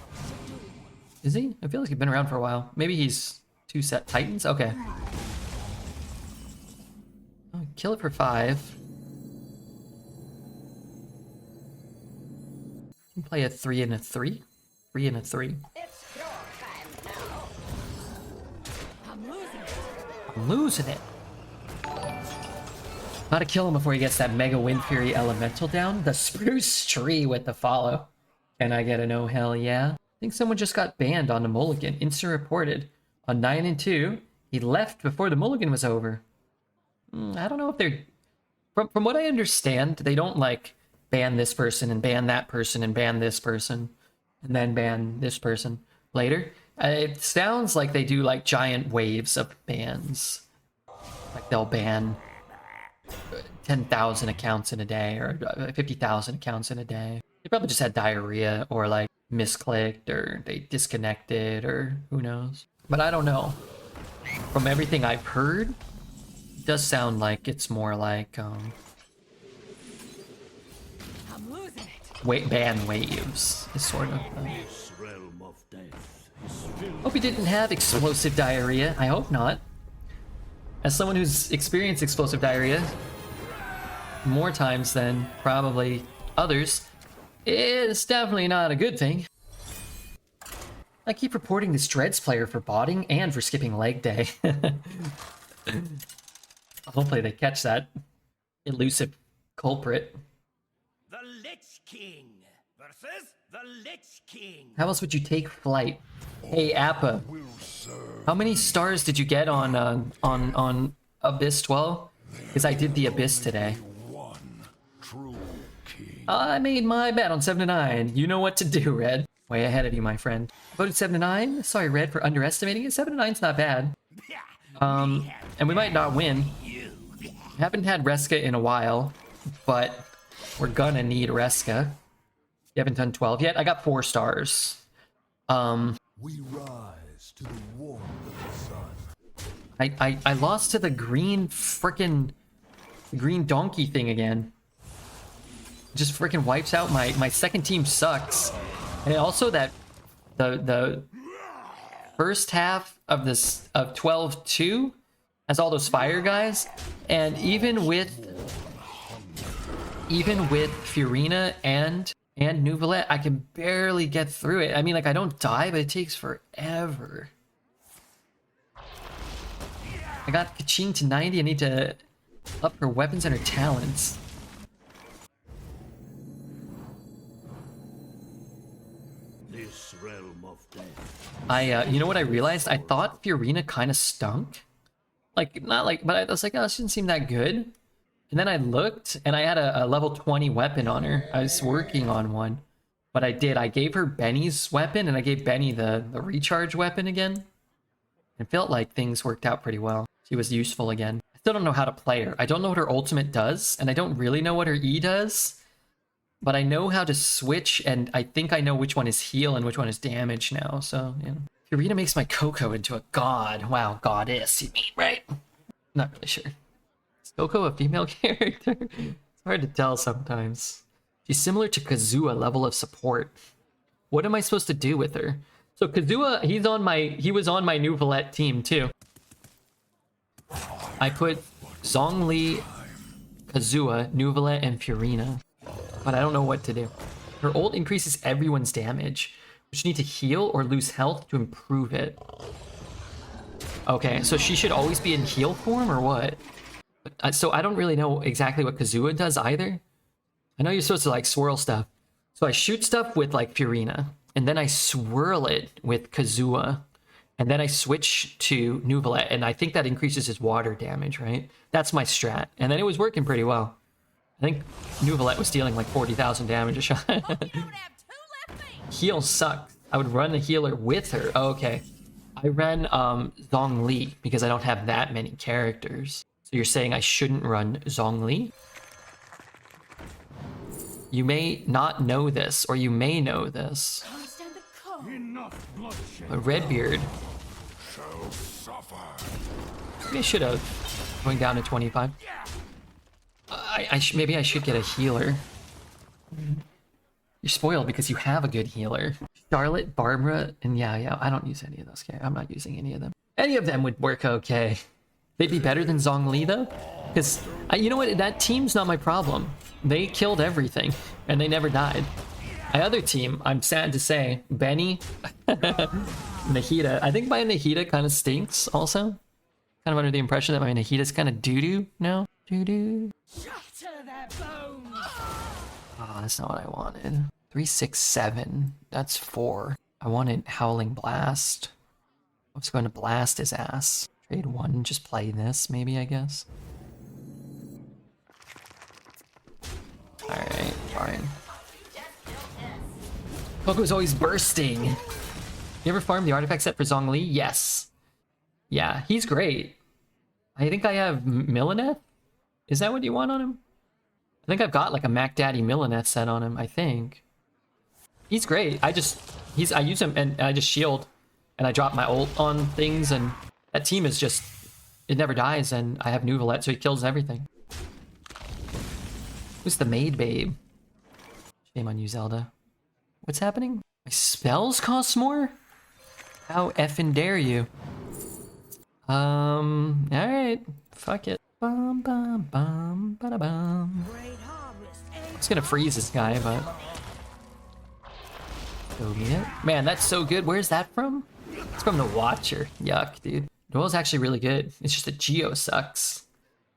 Is he? I feel like he's been around for a while. Maybe he's 2 set Titans? Okay. Oh, kill it for 5. You can play a 3 and a 3. 3 and a 3. It's your time now. I'm losing it. Gotta kill him before he gets that Mega Wind Fury Elemental down. The Spruce Tree with the follow. Can I get a no hell yeah? I think someone just got banned on the Mulligan. Instant reported. On 9 and 2, he left before the Mulligan was over. I don't know if they're... From what I understand, they don't like ban this person and ban that person and ban this person. And then ban this person later. It sounds like they do like giant waves of bans. Like they'll ban 10,000 accounts in a day or 50,000 accounts in a day. They probably just had diarrhea or like misclicked or they disconnected or who knows. But I don't know. From everything I've heard, it does sound like it's more like ban waves is sort of. This realm of death is filled. Hope he didn't have explosive diarrhea. I hope not. As someone who's experienced explosive diarrhea more times than probably others, it's definitely not a good thing. I keep reporting this Dreads player for botting and for skipping leg day. Hopefully they catch that elusive culprit. The Lich King versus the Lich King. How else would you take flight? Hey Appa, how many stars did you get on Abyss 12? Because I did the Abyss today. One true king. I made my bet on 7 to 9. You know what to do, Red. Way ahead of you, my friend. Voted 7 to 9. Sorry, Red, for underestimating it. 7 to 9's not bad. And we might not win. Haven't had RESKA in a while, but we're gonna need RESKA. You haven't done 12 yet? I got 4 stars. We rise to the warmth of the sun. I lost to the green green donkey thing again. Just freaking wipes out my second team sucks. And also that the first half of this of 12-2 has all those fire guys, and even with Furina and Neuvillette, I can barely get through it. I mean, like, I don't die, but it takes forever. I got Kaching to 90. I need to up her weapons and her talents. This realm of death. You know what I realized? I thought Furina kind of stunk. Like, not like, but I was like, oh, she didn't seem that good. And then I looked, and I had a level 20 weapon on her. I was working on one. But I gave her Benny's weapon, and I gave Benny the recharge weapon again. It felt like things worked out pretty well. She was useful again. I still don't know how to play her. I don't know what her ultimate does, and I don't really know what her E does. But I know how to switch, and I think I know which one is heal and which one is damage now, so, yeah. Furina makes my Coco into a god. Wow, goddess, you mean, right? Not really sure. Is Coco a female character? It's hard to tell sometimes. She's similar to Kazuha level of support. What am I supposed to do with her? So Kazuha, he was on my Neuvillette team too. I put Zhongli, Kazuha, Neuvillette, and Furina. But I don't know what to do. Her ult increases everyone's damage, which you need to heal or lose health to improve it. Okay, so she should always be in heal form or what? So I don't really know exactly what Kazuha does either. I know you're supposed to like swirl stuff. So I shoot stuff with like Furina, and then I swirl it with Kazuha, and then I switch to Neuvillette, and I think that increases his water damage, right? That's my strat. And then it was working pretty well. I think Neuvillette was dealing like 40,000 damage a shot. Heal sucks. I would run the healer with her. Oh, okay. I ran Zhongli because I don't have that many characters. So you're saying I shouldn't run Zhongli? You may not know this, or you may know this. Enough bloodshed. But Redbeard, Shall suffer. maybe I should have. Going down to 25. Maybe I should get a healer. You're spoiled because you have a good healer. Charlotte, Barbara, and yeah, I don't use any of those characters. I'm not using any of them. Any of them would work okay. They'd be better than Zhongli though, because you know what? That team's not my problem. They killed everything, and they never died. My other team, I'm sad to say, Benny, Nahida. I think my Nahida kind of stinks also. Kind of under the impression that my Nahida's kind of doo-doo now. Doo-doo. Oh, that's not what I wanted. 3, 6, 7. That's 4. I wanted Howling Blast. I was going to blast his ass. Trade 1, just play this, maybe, I guess. Alright, fine. Coco's always bursting. You ever farm the artifact set for Zhongli? Yes. Yeah, he's great. I think I have Millineth? Is that what you want on him? I think I've got like a Mac Daddy Millineth set on him, I think. He's great. I use him and I just shield and I drop my ult on things, and that team is just, it never dies, and I have Neuvillette, so he kills everything. Who's the maid babe? Shame on you, Zelda. What's happening? My spells cost more? How effing dare you? Alright. Fuck it. Bum bum bum bada bum. I was gonna freeze this guy, but so be it. Man, that's so good. Where's that from? It's from the Watcher. Yuck, dude. Noelle's actually really good. It's just that Geo sucks.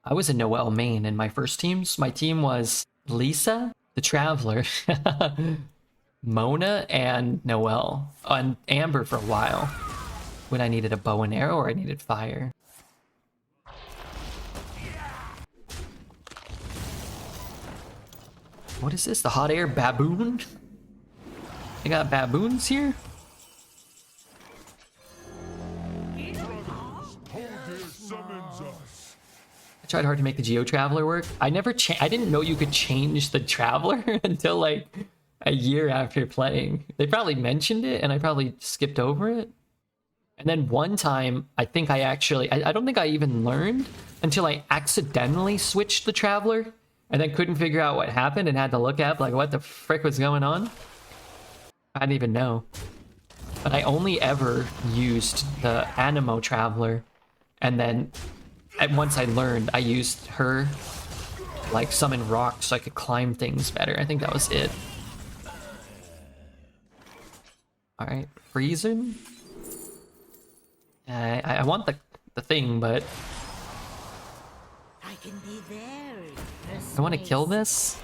I was a Noelle main in my first teams. My team was Lisa, the Traveler, Mona and Noelle. And Amber for a while. When I needed a bow and arrow or I needed fire. What is this? The hot air baboon? They got baboons here? I tried hard to make the Geo Traveler work. I didn't know you could change the Traveler until like a year after playing. They probably mentioned it and I probably skipped over it. And then one time, I think I don't think I even learned until I accidentally switched the Traveler and then couldn't figure out what happened and had to look up like what the frick was going on. I didn't even know. But I only ever used the Animo Traveler, and then once I learned, I used her like summon rocks so I could climb things better. I think that was it. Alright, Freezing. I want the thing, but I can be very I want to kill this.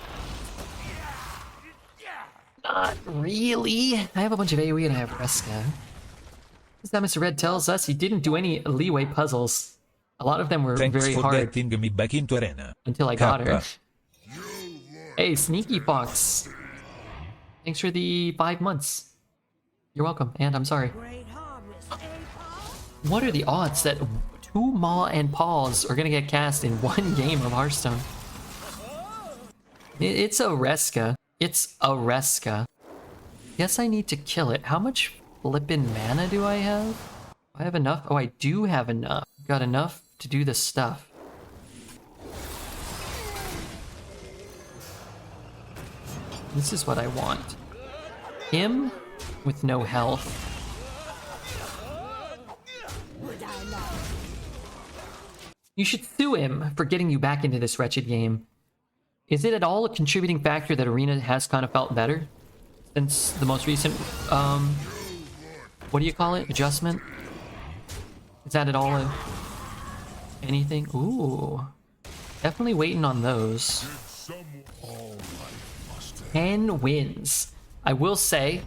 Not really. I have a bunch of AoE and I have RESKA. This time Mr. Red tells us he didn't do any leeway puzzles. A lot of them were Thanks very for hard getting me back into arena. until I got her. Kappa. Hey, Sneaky Fox. Thanks for the 5 months. You're welcome, and I'm sorry. Great harvest, eh, Paul? What are the odds that 2 Maw and Paws are gonna get cast in one game of Hearthstone? It's a RESKA. It's a RESKA. Guess I need to kill it. How much flippin' mana do I have? I have enough? Oh, I do have enough. Got enough to do the stuff. This is what I want. Him with no health. You should sue him for getting you back into this wretched game. Is it at all a contributing factor that Arena has kind of felt better since the most recent, what do you call it? Adjustment? Is that at all anything? Ooh. Definitely waiting on those. 10 wins. I will say,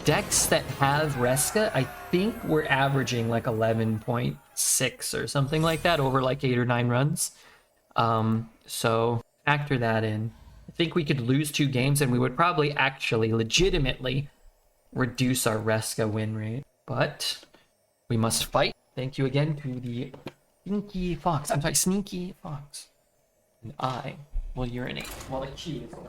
decks that have RESKA, I think we're averaging like 11.6 or something like that over like 8 or 9 runs. So factor that in. I think we could lose 2 games and we would probably actually legitimately reduce our RESKA win rate. But we must fight. Thank you again to the Sneaky Fox. I'm sorry, Sneaky Fox. And I will urinate while the key is on.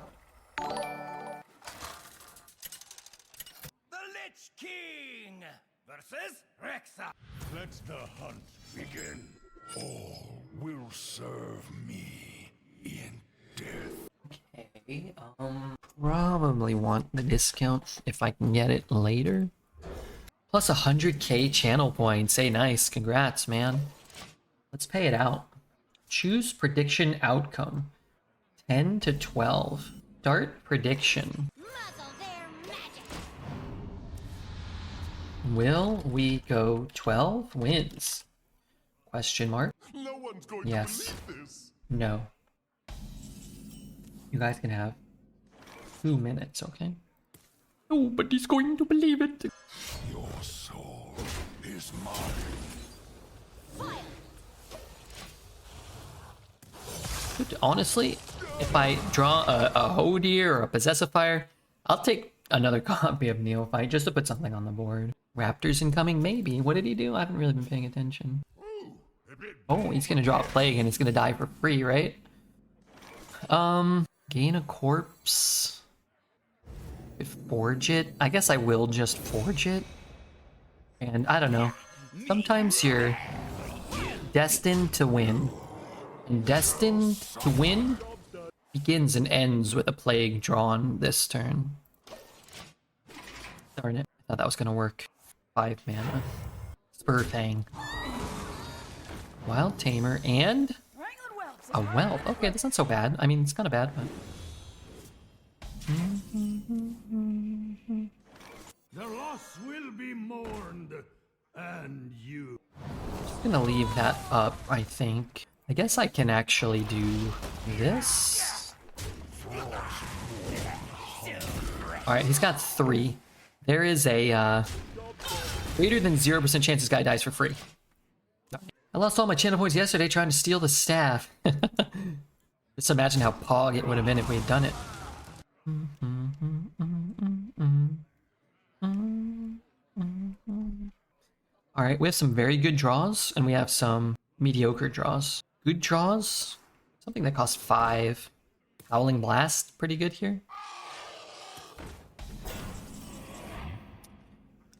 The Lich King versus RESKA. Let the hunt begin. All will serve me in death. Okay, probably want the discount if I can get it later. Plus 100k channel points. Hey, nice. Congrats, man. Let's pay it out. Choose prediction outcome. 10 to 12. Start prediction. muzzle their magic. Will we go 12 wins? Question mark. No one's going Yes. to believe this. No. You guys can have 2 minutes, okay? Nobody's going to believe it. Your soul is mine. Dude, honestly, if I draw a Hodir or a Possessifier, I'll take another copy of Neophyte just to put something on the board. Raptors incoming? Maybe. What did he do? I haven't really been paying attention. Oh, he's gonna draw a Plague and it's gonna die for free, right? Gain a corpse. If forge it? I guess I will just forge it. And I don't know. Sometimes you're destined to win. And destined to win begins and ends with a Plague drawn this turn. Darn it. I thought that was gonna work. 5 mana. Spur Fang. Wild Tamer and a Whelp. Okay, that's not so bad. I mean, it's kind of bad, but... The loss will be mourned, and you. Just gonna leave that up, I think. I guess I can actually do this. Alright, he's got 3. There is a greater than 0% chance this guy dies for free. I lost all my channel points yesterday trying to steal the staff. Just imagine how pog it would have been if we had done it. Alright, we have some very good draws, and we have some mediocre draws. Good draws? Something that costs 5. Howling Blast, pretty good here.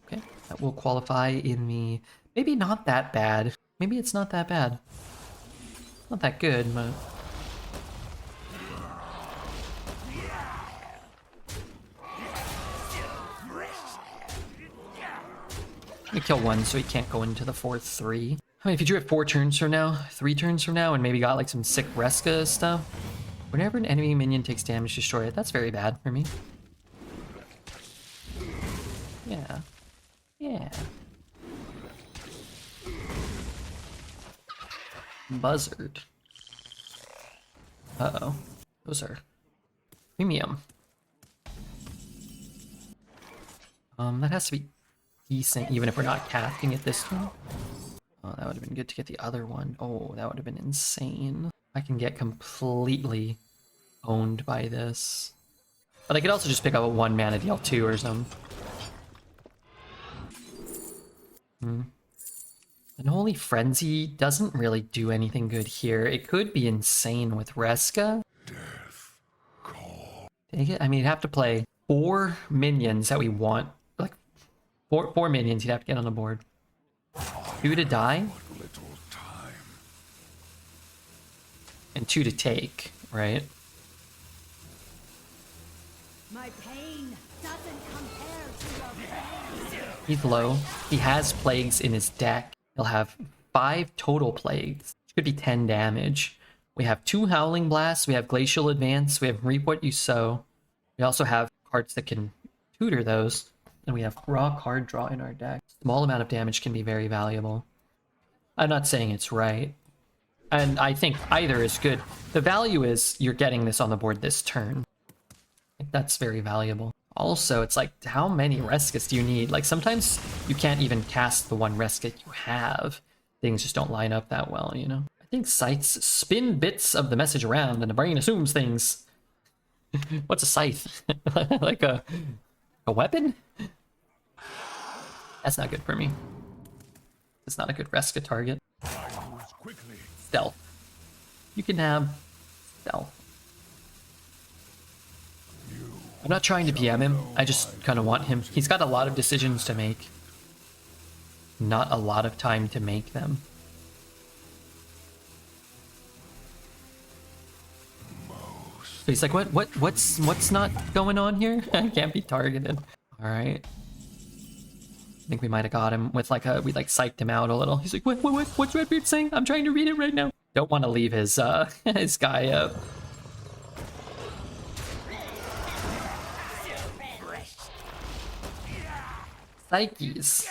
Okay, that will qualify in the... Maybe not that bad. Maybe it's not that bad. Not that good, but... I'm gonna kill 1 so he can't go into the 4-3. I mean, if you drew it 4 turns from now, 3 turns from now, and maybe got like some sick RESKA stuff, whenever an enemy minion takes damage, destroy it. That's very bad for me. Yeah. Yeah. Buzzard. Uh-oh. Those are premium. That has to be decent, even if we're not casting it this turn. Oh, that would have been good to get the other one. Oh, that would have been insane. I can get completely owned by this. But I could also just pick up a 1 mana deal 2 or something. Unholy Frenzy doesn't really do anything good here. It could be insane with RESKA. Take it? I mean, you'd have to play 4 minions that we want. Like, 4 minions you'd have to get on the board. 2 to die? And 2 to take, right? My pain doesn't compare to your pain. He's low. He has plagues in his deck. He'll have 5 total plagues, which could be 10 damage. We have 2 Howling Blasts, we have Glacial Advance, we have Reap What You Sow. We also have cards that can tutor those, and we have raw card draw in our deck. Small amount of damage can be very valuable. I'm not saying it's right, and I think either is good. The value is you're getting this on the board this turn. That's very valuable. Also, it's like, how many RESKAs do you need? Like, sometimes you can't even cast the 1 RESKA you have. Things just don't line up that well, you know? I think scythes spin bits of the message around and the brain assumes things. What's a scythe? Like a weapon? That's not good for me. It's not a good RESKA target. Stealth. You can have stealth. I'm not trying to PM him, I just kind of want him. He's got a lot of decisions to make. Not a lot of time to make them. So he's like, what's not going on here? I can't be targeted. Alright. I think we might have got him with like we psyched him out a little. He's like, what's Redbeard saying? I'm trying to read it right now. Don't want to leave his his guy up. Psyches,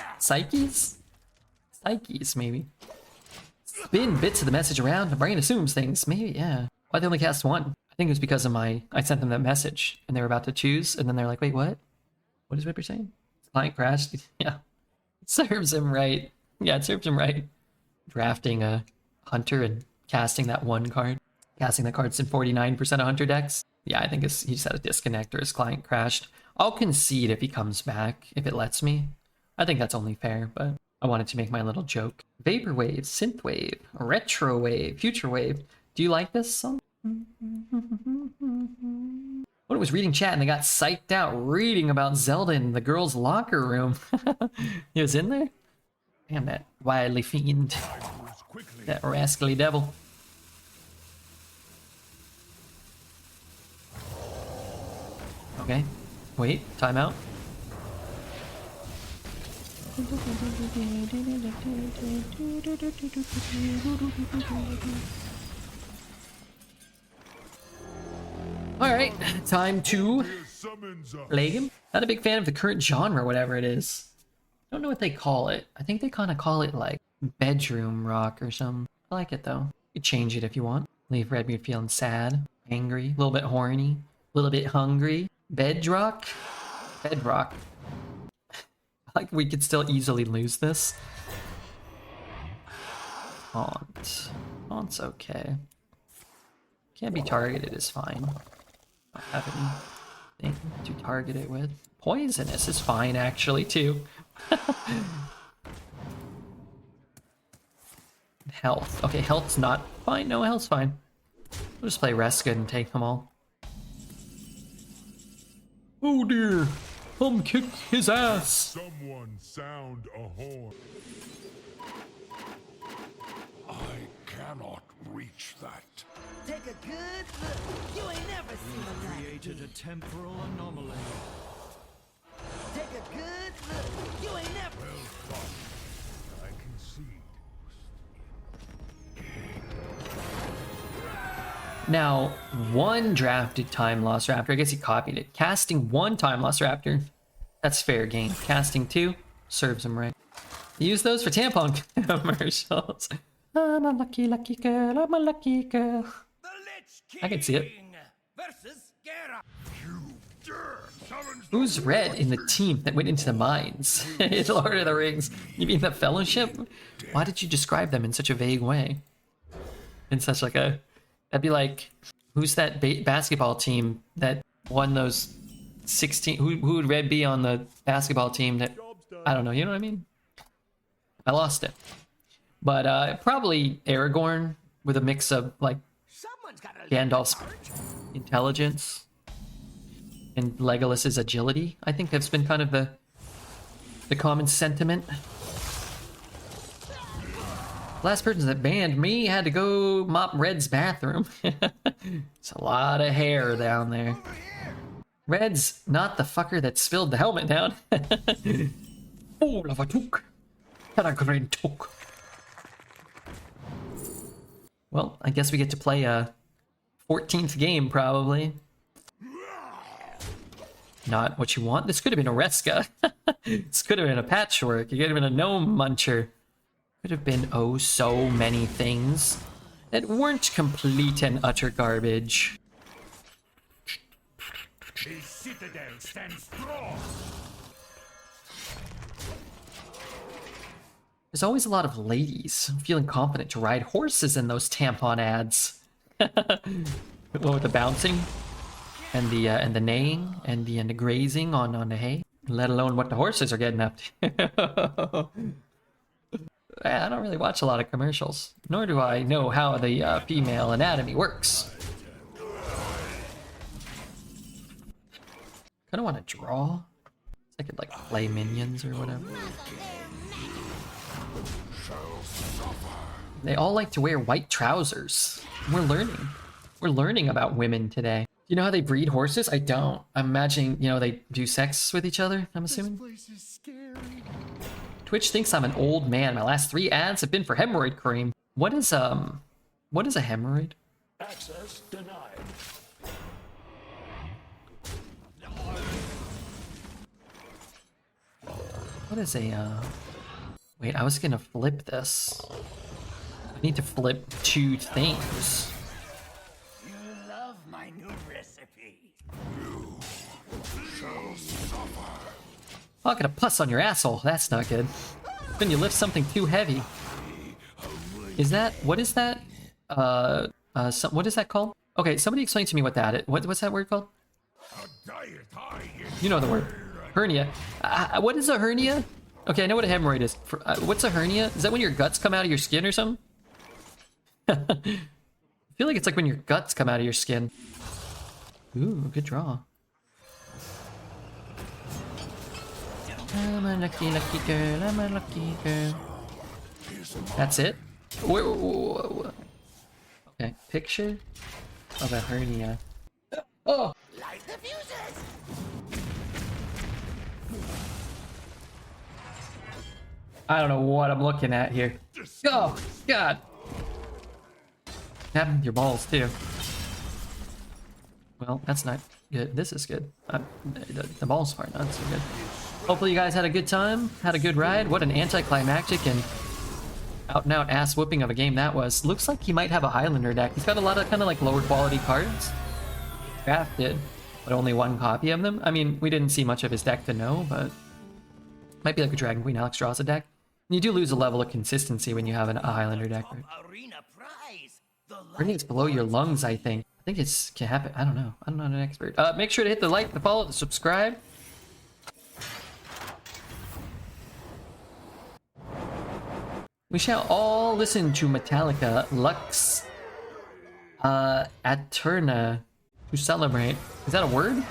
maybe. Spin bits of the message around, the brain assumes things. Maybe, yeah. Why'd they only cast 1? I think it was because of I sent them that message, and they were about to choose, and then they're like, wait, what? What is Ripper saying? Client crashed? Yeah. It serves him right. Yeah, it serves him right. Drafting a Hunter and casting that 1 card. Casting that card's in 49% of Hunter decks. Yeah, I think he just had a disconnect or his client crashed. I'll concede if he comes back, if it lets me. I think that's only fair, but I wanted to make my little joke. Vaporwave, Synthwave, Retrowave, Future Wave. Do you like this song? When I was reading chat and they got psyched out reading about Zelda in the girls' locker room. He was in there? Damn, that wily fiend. That rascally devil. Okay. Wait, timeout. Alright, time to play him. Not a big fan of the current genre, whatever it is. I don't know what they call it. I think they kind of call it like bedroom rock or something. I like it though. You change it if you want. Leave Redbeard feeling sad, angry, a little bit horny, a little bit hungry. Bedrock? Bedrock. Like we could still easily lose this. Taunt's okay. Can't be targeted is fine. Don't have anything to target it with. Poisonous is fine actually too. Health. Okay, health's not fine. No, health's fine. We'll just play RESKA and take them all. Oh dear. Come kick his ass. Someone sound a horn. I cannot reach that. Take a good look. You ain't never seen a light. Created a temporal anomaly. Take a good look. You ain't never. I concede. Now, one drafted Time Lost Raptor. I guess he copied it. Casting one Time Lost Raptor. That's fair game. Casting two serves him right. Use those for tampon commercials. I'm a lucky, lucky girl. I'm a lucky girl. The Lich King I can see it. versus Gera. Who's red in the team that went into the mines? In Lord of the Rings. You mean the Fellowship? Why did you describe them in such a vague way? In such like a... That'd be like, who's that basketball team that won those 16... Who would red be on the basketball team that... I don't know, you know what I mean? I lost it. But probably Aragorn with a mix of like Gandalf's intelligence and Legolas's agility. I think that's been kind of the common sentiment. Last person that banned me had to go mop Red's bathroom. It's a lot of hair down there. Red's not the fucker that spilled the helmet down. Fool of a took. Peregrine took. Well, I guess we get to play a 14th game, probably. Not what you want. This could have been a RESKA. This could have been a patchwork. It could have been a gnome muncher. Could have been oh so many things that weren't complete and utter garbage. A citadel stands strong. There's always a lot of ladies feeling confident to ride horses in those tampon ads. What with the bouncing and the neighing and the grazing on the hay, let alone what the horses are getting up to. I don't really watch a lot of commercials, nor do I know how the female anatomy works. Kind of want to draw. I could like play minions or whatever. They all like to wear white trousers. We're learning. We're learning about women today. You know how they breed horses? I don't. I'm imagining, you know, they do sex with each other, I'm assuming. This place is scary. Twitch thinks I'm an old man. My last 3 ads have been for hemorrhoid cream. What is a hemorrhoid? Access denied. What is a, Wait, I was gonna flip this. I need to flip 2 things. You love my new recipe. Oh, I'm gonna puss on your asshole. That's not good. Then you lift something too heavy. Is that... What is that? What is that called? Okay, somebody explain to me what that is. What's that word called? You know the word. Hernia. What is a hernia? Okay, I know what a hemorrhoid is. What's a hernia? Is that when your guts come out of your skin or something? I feel like it's like when your guts come out of your skin. Ooh, good draw. I'm a lucky, lucky girl. I'm a lucky girl. That's it? Whoa. Okay, picture of a hernia. Oh! Light the fuses. I don't know what I'm looking at here. Oh, God. Happened with your balls, too. Well, that's not good. This is good. The balls part, not so good. Hopefully you guys had a good time, had a good ride. What an anticlimactic and out-and-out ass-whooping of a game that was. Looks like he might have a Highlander deck. He's got a lot of kind of like lower quality cards. Drafted. but only one copy of them. I mean, we didn't see much of his deck to know, but might be like a Dragon Queen Alexstrasza deck. You do lose a level of consistency when you have a Highlander deck. Right? Arena prize. The Burning below your lungs, I think. I think it's can happen. I don't know. I'm not an expert. Make sure to hit the like, the follow, the subscribe. We shall all listen to Metallica Lux Aeterna to celebrate. Is that a word?